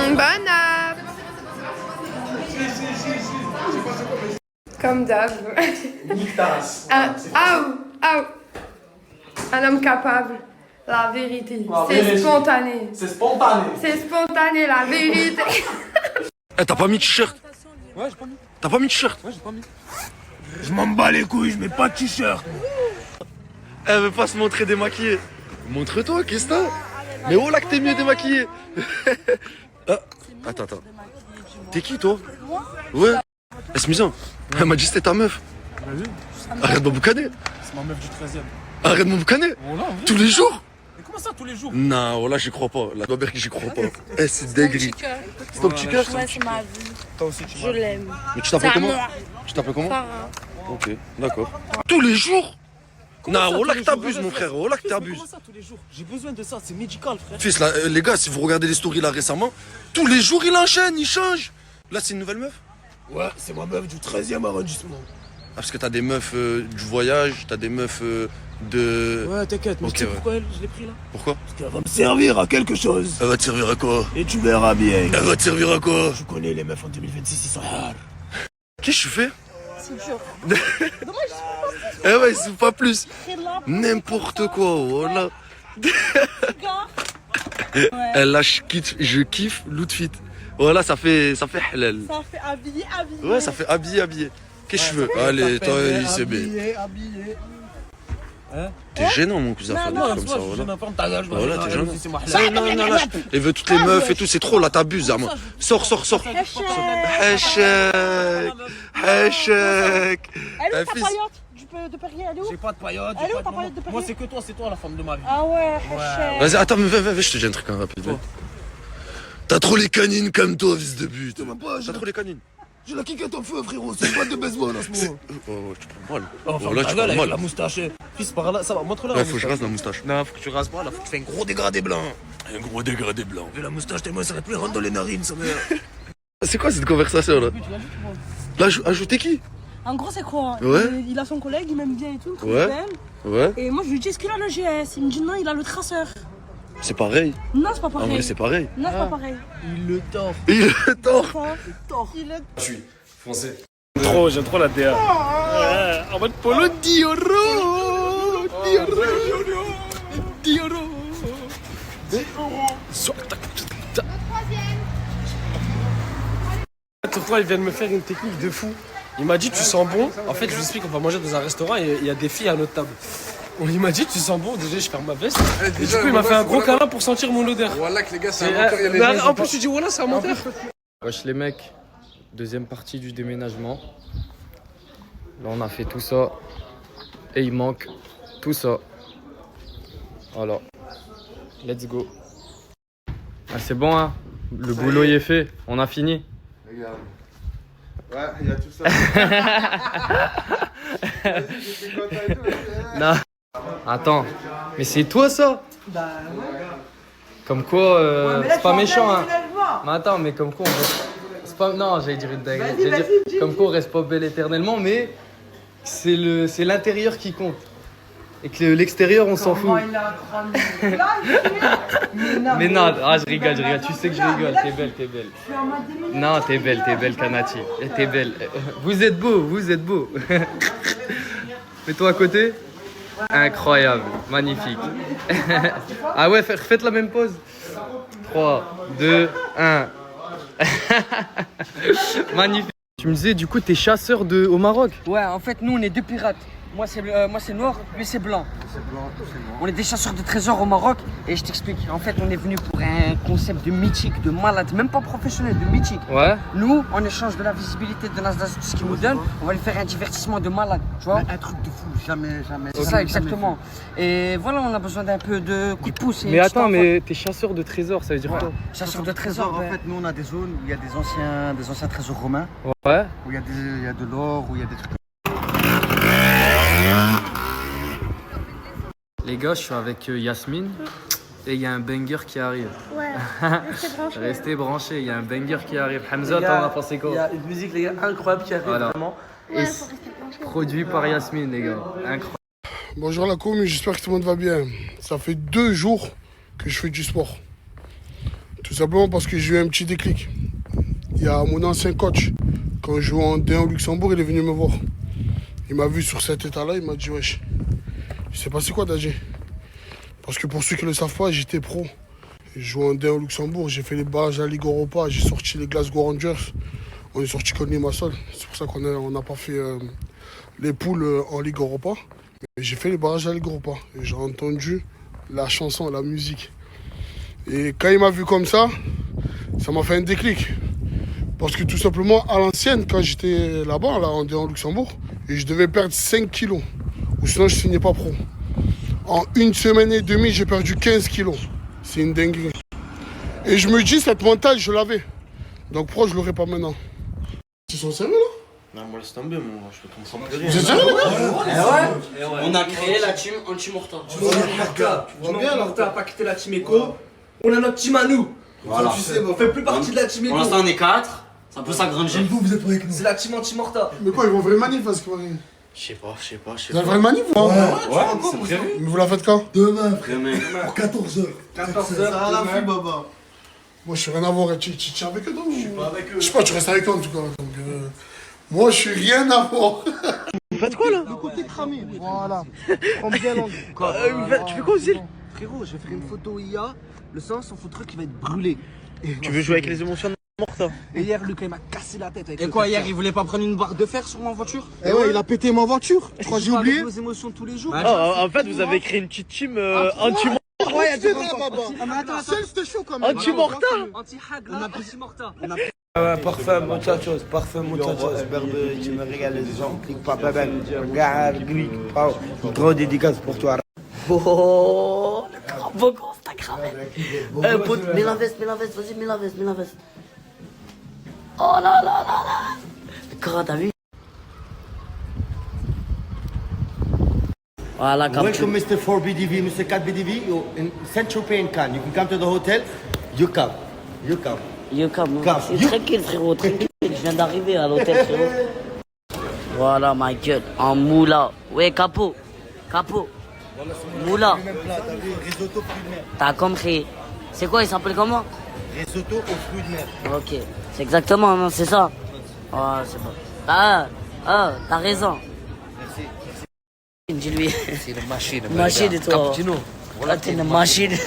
Speaker 20: Bonne app. Comme d'hab. Un homme capable. La vérité. C'est spontané.
Speaker 6: C'est spontané.
Speaker 20: C'est spontané, la vérité.
Speaker 12: Eh, t'as pas mis de t-shirt?
Speaker 6: Ouais, j'ai pas mis.
Speaker 12: T'as pas mis de t-shirt?
Speaker 6: Ouais, j'ai pas mis.
Speaker 12: Je m'en bats les couilles, je mets pas de t-shirt. Elle veut pas se montrer démaquillée. Montre-toi, qu'est-ce que t'as? Mais oh là que t'es mieux démaquillée. Ah, attends. T'es qui toi? Moi? Ouais. Esmizan, elle m'a dit c'était ta meuf.
Speaker 6: Vas-y.
Speaker 12: Arrête de me boucaner.
Speaker 6: C'est ma meuf du 13e.
Speaker 12: Arrête de me boucaner.
Speaker 6: Voilà, oui.
Speaker 12: Tous les jours?
Speaker 6: Mais comment ça tous les jours?
Speaker 12: Non, voilà, j'y crois pas. La Doberg, j'y crois pas. Eh, c'est dégris. C'est ton petit cœur?
Speaker 20: Ouais, c'est ma vie.
Speaker 6: Toi aussi, tu
Speaker 20: Je l'aime.
Speaker 12: Mais tu t'appelles
Speaker 20: C'est à
Speaker 12: comment?
Speaker 20: moi.
Speaker 12: Tu t'appelles comment?
Speaker 20: Farah.
Speaker 12: Ok, d'accord. Tous les jours?
Speaker 6: Comment
Speaker 12: Non,
Speaker 6: ça,
Speaker 12: oh là
Speaker 6: tous
Speaker 12: que
Speaker 6: les jours?
Speaker 12: t'abuses, mon frère. Oh là que
Speaker 6: Fils, mais
Speaker 12: t'abuses.
Speaker 6: comment ça tous les jours? J'ai besoin de ça, c'est médical, frère.
Speaker 12: Fils, là, les gars, si vous regardez les stories là récemment, tous les jours il enchaîne, il change. Là, c'est une nouvelle meuf?
Speaker 6: Ouais, c'est ma meuf du 13e arrondissement.
Speaker 12: Ah, parce que t'as des meufs du voyage, t'as des meufs de.
Speaker 6: Ouais, t'inquiète, mais
Speaker 12: Ok,
Speaker 6: tu sais
Speaker 12: ouais.
Speaker 6: pourquoi je l'ai pris là?
Speaker 12: Pourquoi?
Speaker 6: Parce qu'elle va me servir à quelque chose.
Speaker 12: Elle va te servir à quoi?
Speaker 6: Et tu verras bien.
Speaker 12: Elle va te servir à quoi?
Speaker 6: Tu connais les meufs en 2026, ils sont rares.
Speaker 12: Qu'est-ce que tu fais?
Speaker 20: C'est dur.
Speaker 12: Eh ouais, c'est pas plus. N'importe quoi, voilà. Elle là, je kiffe l'outfit. Voilà, ça fait halal.
Speaker 20: Ça fait habillé.
Speaker 12: Ouais, ça fait habillé. Qu'est-ce que tu veux? Allez, toi, ICB.
Speaker 6: Habillé. Hein?
Speaker 12: T'es gênant, mon cousin, faire des trucs comme ça, voilà. Voilà, t'es gênant. Non, là, il veut toutes les meufs et tout, c'est trop, là, t'abuses, Armand. Sors. Hachek.
Speaker 20: Elle est où ta paillote de Perrier? Elle est où?
Speaker 6: J'ai pas de paillote.
Speaker 20: Elle est où ta paillote de Perrier?
Speaker 6: Moi, c'est toi la femme de ma vie.
Speaker 20: Ah ouais,
Speaker 12: Vas-y, attends, mais va, je te dis un truc rapide. T'as trop les canines comme toi, fils de pute. T'as trop les canines.
Speaker 6: J'ai la kick à ton feu, frérot, c'est pas de baseball en ce moment.
Speaker 12: Oh, tu prends mal.
Speaker 6: Oh,
Speaker 12: Oh, là, tu prends
Speaker 6: avec
Speaker 12: mal.
Speaker 6: la moustache. Fils, par là, ça va, montre-la.
Speaker 12: Là, faut que je rase la moustache.
Speaker 6: Non, faut que tu rases pas, là, faut que tu fais un gros dégradé blanc.
Speaker 12: Un gros dégradé blanc.
Speaker 6: Et la moustache, tellement ça aurait pu rentrer dans les narines, ça mère.
Speaker 12: C'est quoi cette conversation là? Là, ajouter qui?
Speaker 20: En gros, c'est quoi?
Speaker 12: Ouais.
Speaker 20: Il a son collègue, il m'aime bien et tout.
Speaker 12: Ouais. Ouais.
Speaker 20: Et moi, je lui dis, est-ce qu'il a le GS? Il me dit non, il a le traceur.
Speaker 12: C'est pareil.
Speaker 20: Non, c'est pas pareil.
Speaker 12: En vrai, c'est pareil.
Speaker 20: Non, c'est pas pareil.
Speaker 6: Il le tord.
Speaker 20: Il est...
Speaker 12: Je suis français.
Speaker 22: J'aime trop la DA. En mode polo Dioro. L'autre fois, il vient de me faire une technique de fou. Il m'a dit tu sens bon. En fait, je lui explique qu'on va manger dans un restaurant et il y a des filles à notre table. Il m'a dit tu sens bon. Déjà, je ferme ma veste. Et du coup, il m'a fait un gros câlin pour sentir mon odeur.
Speaker 21: Voilà que les gars, c'est un menteur. Il y a les gens,
Speaker 22: en plus, tu dis voilà, c'est un menteur.
Speaker 23: Wesh les mecs, deuxième partie du déménagement. Là on a fait tout ça. Et il manque tout ça. Voilà. Let's go. Ah, c'est bon hein. Le boulot y est fait. On a fini.
Speaker 21: Regarde. Ouais, il y a tout ça.
Speaker 23: Non. Attends. Mais c'est toi ça?
Speaker 14: Bah ouais.
Speaker 23: Comme quoi,
Speaker 14: Ouais, mais là,
Speaker 23: c'est pas
Speaker 14: tu
Speaker 23: méchant
Speaker 14: vas
Speaker 23: hein.
Speaker 14: faire une fois.
Speaker 23: Mais attends, mais comme quoi on reste... C'est pas... Non, j'allais dire une dinguerie.
Speaker 14: Vas-y,
Speaker 23: J'allais dire
Speaker 14: dis.
Speaker 23: comme quoi on reste pas belle éternellement, mais c'est l'intérieur qui compte. Et que l'extérieur, on s'en fout.
Speaker 14: Comment il a un crâne là,
Speaker 23: Mais non, ah, je rigole. Tu sais que je rigole. T'es belle.
Speaker 14: Je suis en mode déménagement.
Speaker 23: Non, t'es belle, Kanati. T'es belle. Vous êtes beau. Mets-toi à côté. Incroyable, magnifique. Ah ouais, faites la même pose. 3, 2, 1. Magnifique. Tu me disais, du coup, t'es chasseur au Maroc?
Speaker 4: Ouais, en fait, nous, on est deux pirates.
Speaker 7: Moi c'est noir, lui c'est blanc. On est des chasseurs de trésors au Maroc et je t'explique. En fait, on est venu pour un concept de mythique, de malade, même pas professionnel, de mythique.
Speaker 23: Ouais.
Speaker 7: Nous, en échange de la visibilité de Nasdaq, tout ce qu'il nous donne, on va lui faire un divertissement de malade, tu vois.
Speaker 9: Un truc de fou, jamais.
Speaker 7: C'est ça, exactement. Et voilà, on a besoin d'un peu de coup de pouce.
Speaker 23: Mais attends, mais t'es chasseur de trésors, ça veut dire quoi?
Speaker 7: Chasseur de trésors,
Speaker 9: En fait, nous on a des zones où il y a des anciens trésors romains.
Speaker 23: Ouais.
Speaker 9: Où il y a de l'or, où il y a des trucs.
Speaker 23: Les gars, je suis avec Yasmine et il y a un banger qui arrive.
Speaker 20: Ouais, restez branchés.
Speaker 23: Restez branchés, il y a un banger qui arrive. Hamza,
Speaker 4: Les
Speaker 23: t'en
Speaker 4: gars,
Speaker 23: as pensé quoi?
Speaker 4: Il y a une musique, les gars, incroyable qui arrive vraiment.
Speaker 23: Et produit par Yasmine, les gars. Incroyable.
Speaker 8: Bonjour la com, j'espère que tout le monde va bien. Ça fait 2 jours que je fais du sport. Tout simplement parce que j'ai eu un petit déclic. Il y a mon ancien coach, quand je jouais en D1 au Luxembourg, il est venu me voir. Il m'a vu sur cet état-là, il m'a dit wesh, il s'est passé quoi d'âgé? Parce que pour ceux qui ne le savent pas, j'étais pro. Je jouais en D1 au Luxembourg, j'ai fait les barrages à la Ligue Europa, j'ai sorti les Glasgow Rangers, on est sorti contre Limassol. C'est pour ça qu'on n'a pas fait les poules en Ligue Europa. Mais j'ai fait les barrages à la Ligue Europa et j'ai entendu la chanson, la musique. Et quand il m'a vu comme ça m'a fait un déclic. Parce que tout simplement, à l'ancienne, quand j'étais là-bas, là, en Luxembourg, et je devais perdre 5 kilos. Ou sinon, je ne signais pas pro. En 1 semaine et demie, j'ai perdu 15 kilos. C'est une dinguerie. Et je me dis, cette mentale, je l'avais. Donc pourquoi je ne l'aurais pas maintenant? Ils sont sérieux, là?
Speaker 3: Non, moi laisse tomber, moi je peux comprendre plus rien.
Speaker 8: Vous êtes sérieux, les gars?
Speaker 7: On a créé la team Anti-Morta.
Speaker 4: Tu vois bien, Morta a pas quitté la team Echo. On a notre team à nous.
Speaker 7: Voilà.
Speaker 4: Tu sais, on fait plus partie de la team Echo.
Speaker 7: Pour l'instant, on est 4. Ça peut s'agrandir.
Speaker 4: Vous êtes avec nous. C'est la team Anti-Morta.
Speaker 8: Mais quoi, ils vont ouvrir une manif parce que...
Speaker 3: Je sais pas.
Speaker 8: Vous allez faire une manif ou pas?
Speaker 3: Ouais, c'est prévu.
Speaker 8: Mais vous la faites quand?
Speaker 4: Demain,
Speaker 3: Demain.
Speaker 4: pour 14h.
Speaker 8: 14h,
Speaker 4: ça la vie, baba.
Speaker 8: Moi, je suis rien à voir. Tu tiens avec eux, toi? Je
Speaker 4: suis pas avec eux.
Speaker 8: Je sais pas, tu restes avec eux en tout cas. Donc, moi, je suis rien à voir.
Speaker 4: Vous faites quoi là?
Speaker 8: Le côté cramé. Voilà. Prends bien l'angle.
Speaker 4: Tu fais quoi aux îles?
Speaker 9: Frérot, je vais faire une photo IA. Le sens, son truc qui va être brûlé.
Speaker 4: Tu veux jouer avec les émotions de Morta?
Speaker 9: Et hier, Lucas, il m'a cassé la tête avec
Speaker 7: Et quoi, hier, il voulait pas prendre une barre de fer sur ma voiture?
Speaker 8: Eh ouais, il a pété ma voiture. Je crois que j'ai oublié.
Speaker 9: Nos émotions tous les jours.
Speaker 4: En fait, vous avez créé une petite team anti-Morta.
Speaker 8: Ouais, tu fais ça, baba. Mais attends, c'était chaud quand même.
Speaker 4: Anti-Morta.
Speaker 7: Anti-Hagla, anti-Morta.
Speaker 6: Parfum, muchachos, parfum, muchachos. Berber, tu me régales les gens. Clique pas, bébé. Regarde, clique. Gros dédicace pour toi.
Speaker 7: Oh, le grand beau gosse, t'as cramé. Pote, mets la veste, vas-y, mets la veste. Oh là là là là. Le grand, t'as vu? Voilà, comme
Speaker 6: Welcome, Mr. 4BDV, Mr. 4BDV. In Saint-Tropez in Cannes. You can come to the hotel. You come.
Speaker 7: Tranquille, frérot, tranquille. Je viens d'arriver à l'hôtel, frérot. Voilà, ma gueule, en moula. Ouais, capot. Moula.
Speaker 6: Risotto fruits de mer.
Speaker 7: T'as compris. C'est quoi, il s'appelle comment?
Speaker 6: Risotto aux fruits de mer.
Speaker 7: Ok, c'est exactement, non, c'est ça. Oh, c'est bon. T'as raison.
Speaker 6: Merci.
Speaker 7: Dis-lui.
Speaker 6: C'est une machine.
Speaker 7: Machine, toi.
Speaker 6: Cappuccino.
Speaker 7: Voilà, t'es une machine.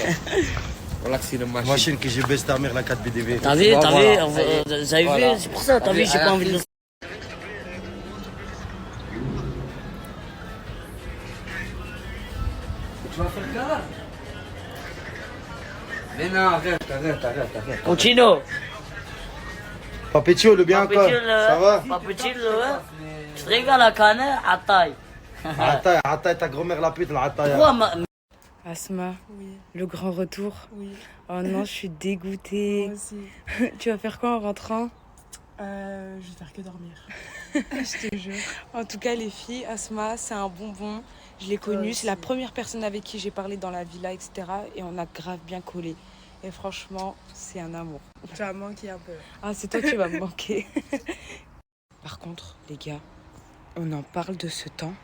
Speaker 6: Voilà que c'est une machine. Machine que j'ai baissé ta mère, la 4BDV.
Speaker 7: T'as vu, vous avez vu, c'est pour ça, t'as vu, j'ai pas envie de le...
Speaker 4: Tu vas faire quoi? Mais non, arrête.
Speaker 7: Continue.
Speaker 6: Papetio, le bien encore. Ça va?
Speaker 7: Papetio, tu te régales à canne, à taille.
Speaker 6: Ataï, ta grand-mère la pute, la Ataï.
Speaker 18: Asma,
Speaker 20: Oui.
Speaker 18: le grand retour.
Speaker 20: Oui.
Speaker 18: Oh non, je suis dégoûtée.
Speaker 20: Moi aussi.
Speaker 18: Tu vas faire quoi en rentrant?
Speaker 20: Je vais faire que dormir. Je te jure.
Speaker 18: En tout cas, les filles, Asma, c'est un bonbon. Je l'ai connue, c'est la première personne avec qui j'ai parlé dans la villa, etc. Et on a grave bien collé. Et franchement, c'est un amour.
Speaker 20: Tu vas me manquer un peu.
Speaker 18: Ah, c'est toi qui vas me manquer. Par contre, les gars, on en parle de ce temps.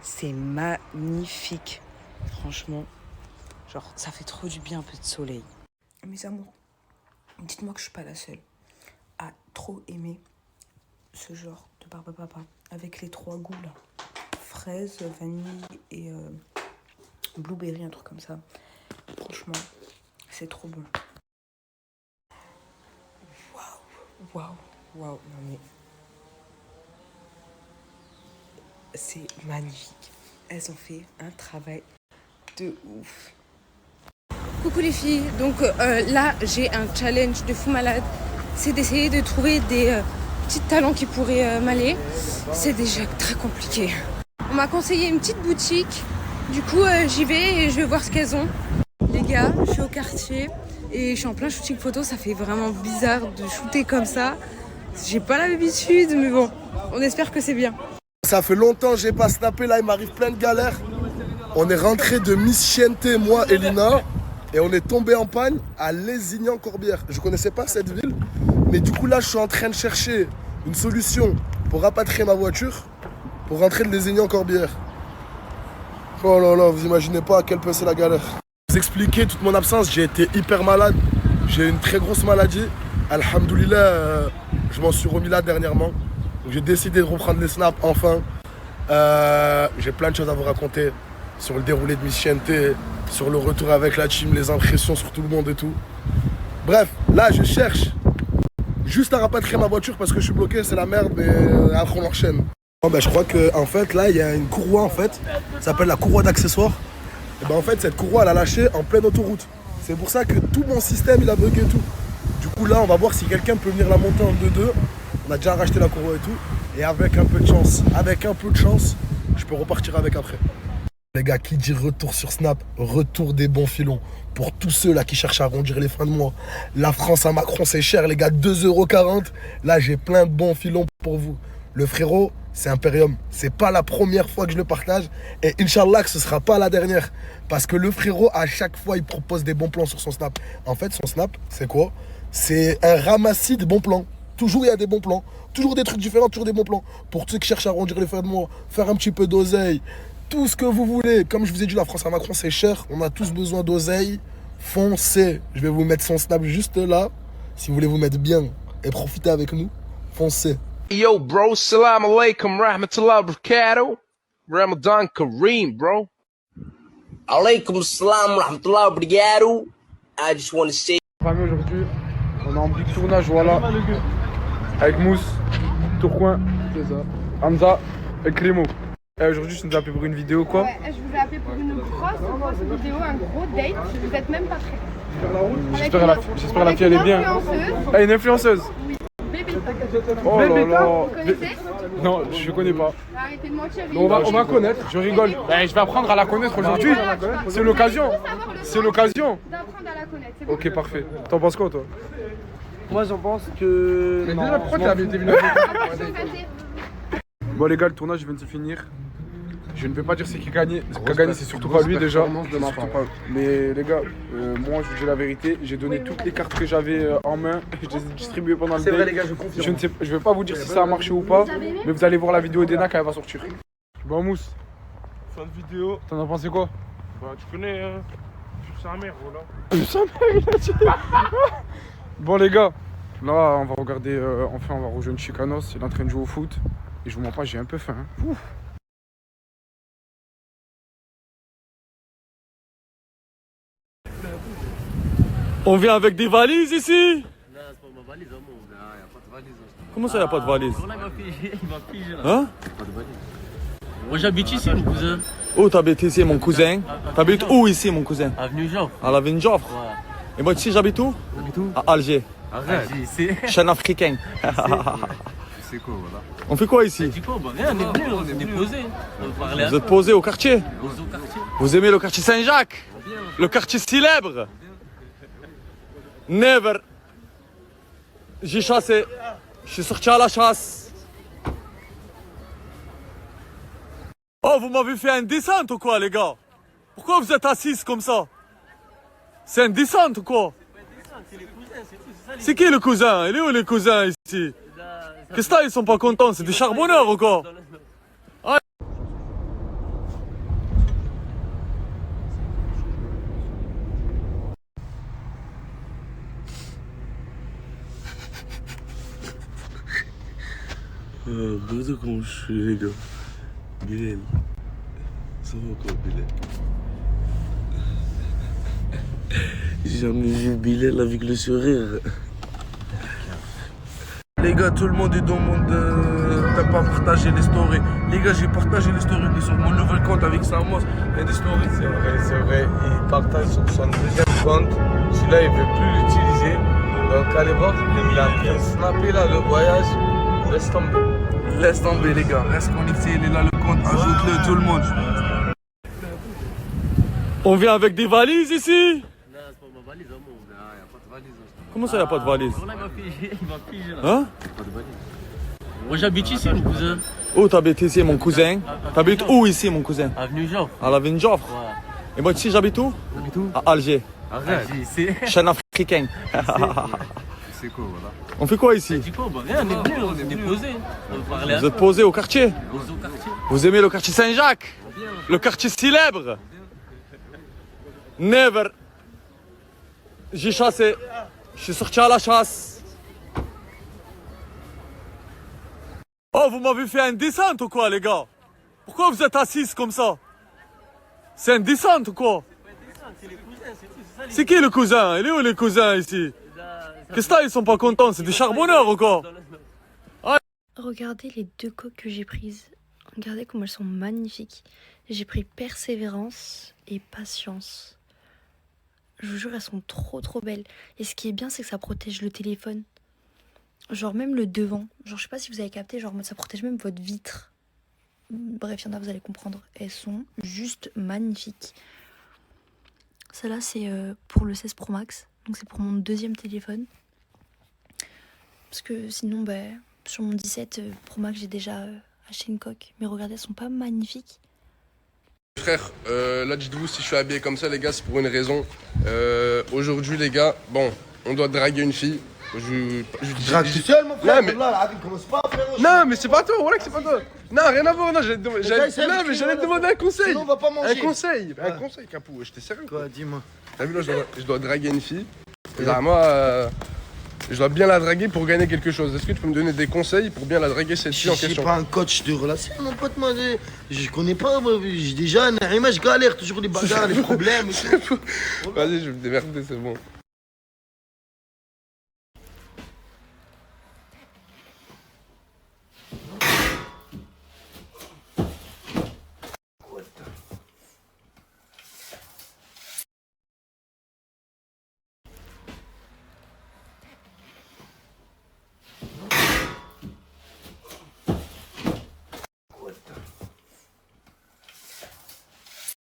Speaker 18: C'est magnifique. Franchement, genre, ça fait trop du bien un peu de soleil. Mes amours, dites-moi que je suis pas la seule à trop aimer ce genre de barbe à papa. Avec les 3 goûts là. Fraise, vanille et blueberry, un truc comme ça. Franchement, c'est trop bon. Waouh. Non mais... c'est magnifique. Elles ont fait un travail de ouf. Coucou les filles, donc là j'ai un challenge de fou malade. C'est d'essayer de trouver des petits talents qui pourraient m'aller. C'est déjà très compliqué. On m'a conseillé une petite boutique. Du coup j'y vais et je vais voir ce qu'elles ont. Les gars, je suis au quartier et je suis en plein shooting photo. Ça fait vraiment bizarre de shooter comme ça. J'ai pas l'habitude, mais bon, on espère que c'est bien.
Speaker 1: Ça fait longtemps que j'ai pas snappé, là il m'arrive plein de galères. On est rentré de Miss Chiente, moi et Lina, et on est tombé en panne à Lézignan-Corbière. Je connaissais pas cette ville, mais du coup là je suis en train de chercher une solution pour rapatrier ma voiture, pour rentrer de Lézignan-Corbière. Oh là là, vous imaginez pas à quel point c'est la galère. Vous expliquer toute mon absence, j'ai été hyper malade, j'ai une très grosse maladie. Alhamdoulilah, je m'en suis remis là dernièrement. J'ai décidé de reprendre les snaps enfin. J'ai plein de choses à vous raconter sur le déroulé de Miss Chiente, sur le retour avec la team, les impressions sur tout le monde et tout. Bref, là je cherche juste à rapatrier ma voiture parce que je suis bloqué, c'est la merde, mais après on enchaîne. Bon, ben, je crois qu'en fait là il y a une courroie en fait, ça s'appelle la courroie d'accessoires. Et ben en fait cette courroie elle a lâché en pleine autoroute. C'est pour ça que tout mon système il a bugué et tout. Du coup là on va voir si quelqu'un peut venir la monter en 2-2. On a déjà racheté la courroie et tout. Et avec un peu de chance, je peux repartir avec après. Les gars, qui dit retour sur Snap, retour des bons filons. Pour tous ceux là qui cherchent à arrondir les fins de mois. La France à Macron c'est cher les gars, 2,40 €. Là j'ai plein de bons filons pour vous. Le frérot, c'est Imperium. C'est pas la première fois que je le partage. Et Inch'Allah que ce sera pas la dernière. Parce que le frérot, à chaque fois, il propose des bons plans sur son Snap. En fait, son Snap, c'est quoi? C'est un ramassis de bons plans. Toujours il y a des bons plans, toujours des trucs différents, toujours des bons plans. Pour ceux qui cherchent à arrondir les fins de mois, faire un petit peu d'oseille, tout ce que vous voulez. Comme je vous ai dit, la France à Macron c'est cher, on a tous besoin d'oseille. Foncez, je vais vous mettre son Snap juste là. Si vous voulez vous mettre bien et profiter avec nous, foncez.
Speaker 5: Yo bro, salam alaikum rahmatullah barakatuh. Ramadan Kareem bro.
Speaker 16: Alaikum salam rahmatullah barakatuh. I just want to say.
Speaker 23: Aujourd'hui, on est en big tournage, voilà. Avec Mousse, Tourcoing, c'est ça. Hamza et Clément. Et aujourd'hui, tu nous as appelé pour une vidéo quoi?
Speaker 20: Ouais, je vous ai appelé pour une grosse vidéo, un gros date. Vous êtes même pas prêts.
Speaker 23: J'espère la fille elle est bien. Elle est une influenceuse?
Speaker 20: Oui. Bébé.
Speaker 23: Oh là là.
Speaker 20: Vous connaissez?
Speaker 23: Non, je connais pas.
Speaker 20: Arrêtez de mentir.
Speaker 23: On va connaître, je rigole. Je vais apprendre à la connaître aujourd'hui. C'est l'occasion. C'est l'occasion.
Speaker 20: D'apprendre à la connaître.
Speaker 23: Ok, parfait. T'en penses quoi toi?
Speaker 9: Moi j'en pense que.
Speaker 23: Mais déjà, pourquoi t'avais été venu? Bon les gars, le tournage vient de se finir. Je ne vais pas dire c'est qui a gagné. Ce qui a gagné, c'est surtout pas lui déjà. Mais les gars, moi je vous dis la vérité, j'ai donné toutes les cartes que j'avais en main. Je les ai distribuées pendant le day.
Speaker 9: C'est vrai les gars, je confirme.
Speaker 23: Je vais pas vous dire si ça a marché ou pas, mais vous allez voir la vidéo d'Ena quand elle va sortir. Bon Mousse,
Speaker 22: Fin de vidéo.
Speaker 23: t'en as pensé quoi?
Speaker 22: Bah tu connais, sur sa mère, voilà.
Speaker 23: Sa mère, il a dit. Bon les gars, là on va regarder, enfin on va rejoindre Chicanos, il est en train de jouer au foot. Et je vous mens pas, j'ai un peu faim. Hein. Ouf.
Speaker 19: On vient avec des valises ici?
Speaker 17: Non, c'est pas ma valise, mon gars, y a pas de valise.
Speaker 19: Comment ça, y a pas de valise?
Speaker 17: Là, il m'a figé là.
Speaker 19: Hein?
Speaker 17: Pas de valise. Moi j'habite ici, mon cousin.
Speaker 19: Où t'habites ici, mon cousin? T'habites où ici, mon cousin?
Speaker 17: Avenue Joffre.
Speaker 19: À l'avenue Joffre?
Speaker 17: Ouais.
Speaker 19: Et moi, tu sais, j'habite où?
Speaker 17: T'habites où?
Speaker 19: À Alger.
Speaker 17: Arrête.
Speaker 19: Je suis un Africain.
Speaker 17: C'est quoi, voilà.
Speaker 19: On fait quoi ici?
Speaker 17: Tu quoi, bah rien, on est posé.
Speaker 19: Vous êtes posé au quartier?
Speaker 17: Posé au quartier.
Speaker 19: Vous aimez le quartier Saint-Jacques? Le quartier célèbre? Never. J'ai chassé. Je suis sorti à la chasse. Oh, vous m'avez fait une descente ou quoi, les gars? Pourquoi vous êtes assis comme ça? C'est une descente ou quoi? C'est qui le cousin? Il est où les cousins ici? Qu'est-ce que ils sont pas contents? C'est des charbonneurs ou quoi? Ah.
Speaker 24: Regardez comment je suis les gars. Bilal. Ça va quoi Bilal? J'ai jamais vu Bilal avec le sourire.
Speaker 1: Les gars, tout le monde est dans mon
Speaker 24: t'as pas partagé les stories. Les gars, j'ai partagé les stories sur mon nouvel compte avec Samos. Il y a des stories.
Speaker 6: C'est vrai. Il partage sur son deuxième compte. Celui-là, il veut plus l'utiliser. Donc allez voir, il a bien snappé là le voyage. Laisse tomber.
Speaker 24: Laisse tomber les gars, reste connecté, il est là le compte, ajoute-le tout le monde.
Speaker 19: On vient avec des valises ici?
Speaker 17: Non, c'est pas ma valise, amour. Il n'y a pas de valise.
Speaker 19: Comment ça, il n'y a pas de valise?
Speaker 17: Là, il va piger là.
Speaker 19: Hein?
Speaker 17: Pas de valise. Moi j'habite ici, mon cousin.
Speaker 19: Où t'habites ici, mon cousin? T'habites où ici, mon cousin?
Speaker 17: Avenue Joffre.
Speaker 19: À l'avenue Joffre?
Speaker 17: Ouais.
Speaker 19: Et moi, ici, j'habite où?
Speaker 17: T'habites où?
Speaker 19: À Alger.
Speaker 17: Arrête.
Speaker 19: Je suis un Africain.
Speaker 17: C'est quoi, voilà.
Speaker 19: On fait quoi ici?
Speaker 17: Tu quoi? Bah rien, on est venu, on est posé. On veut parler.
Speaker 19: Vous êtes posé au quartier?
Speaker 17: Posé au quartier.
Speaker 19: Vous aimez le quartier Saint-Jacques? Le quartier célèbre? Never. J'ai chassé. Je suis sorti à la chasse. Oh, vous m'avez fait une descente ou quoi, les gars? Pourquoi vous êtes assis comme ça? C'est une descente ou quoi? C'est qui le cousin? Il est où les cousins ici? Qu'est-ce que ils sont pas contents? C'est des charbonneurs ou quoi?
Speaker 10: Regardez les deux coques que j'ai prises. Regardez comme elles sont magnifiques. J'ai pris persévérance et patience. Je vous jure, elles sont trop belles. Et ce qui est bien, c'est que ça protège le téléphone. Genre même le devant. Genre je sais pas si vous avez capté, genre ça protège même votre vitre. Bref, il y en a, vous allez comprendre. Elles sont juste magnifiques. Celle-là, c'est pour le 16 Pro Max. Donc c'est pour mon deuxième téléphone. Parce que sinon, sur mon 17 Pro Max, j'ai déjà acheté une coque. Mais regardez, elles sont pas magnifiques?
Speaker 24: Frère, là dites-vous si je suis habillé comme ça les gars, c'est pour une raison. Aujourd'hui les gars, bon, on doit draguer une fille.
Speaker 6: Drague tout seul mon frère,
Speaker 24: Non mais,
Speaker 6: là, commence pas frérot.
Speaker 24: non, mais c'est pas toi, voilà que c'est pas toi. Non, rien à voir, non, j'allais te demander un conseil.
Speaker 6: Sinon on va pas manger.
Speaker 24: Un conseil, Capou, j'étais sérieux.
Speaker 6: Quoi, dis-moi.
Speaker 24: T'as vu là, je dois draguer une fille. Et là, moi, je dois bien la draguer pour gagner quelque chose. Est-ce que tu peux me donner des conseils pour bien la draguer cette fille en question?
Speaker 6: Je suis pas un coach de relation, mon pote, moi, je connais pas, moi, j'ai déjà une image galère, toujours les bagarres, les problèmes et tout.
Speaker 24: Vas-y, je vais me démerder, c'est bon.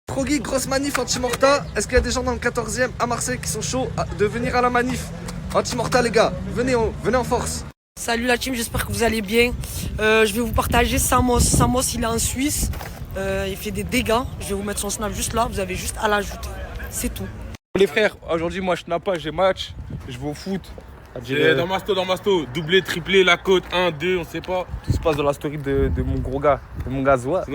Speaker 9: Froggy, grosse manif anti-morta. Est-ce qu'il y a des gens dans le 14e à Marseille qui sont chauds de venir à la manif anti-morta, les gars? Venez en force.
Speaker 11: Salut la team, j'espère que vous allez bien. Je vais vous partager Samos. Samos, il est en Suisse. Il fait des dégâts. Je vais vous mettre son snap juste là. Vous avez juste à l'ajouter. C'est tout.
Speaker 13: Les frères, aujourd'hui, moi je snap pas, j'ai match. Je vais au foot.
Speaker 24: Dans ma sto, doublé, triplé, la côte, 1, 2, on sait pas.
Speaker 13: Tout se passe dans la story de mon gros gars, de mon gazois.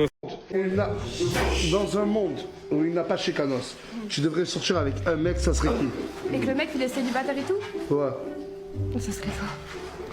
Speaker 8: Dans un monde où il n'a pas chez Canos, tu devrais sortir avec un mec, ça serait qui?
Speaker 20: Et que le mec il est célibataire et tout?
Speaker 8: Ouais.
Speaker 20: Ça serait ça.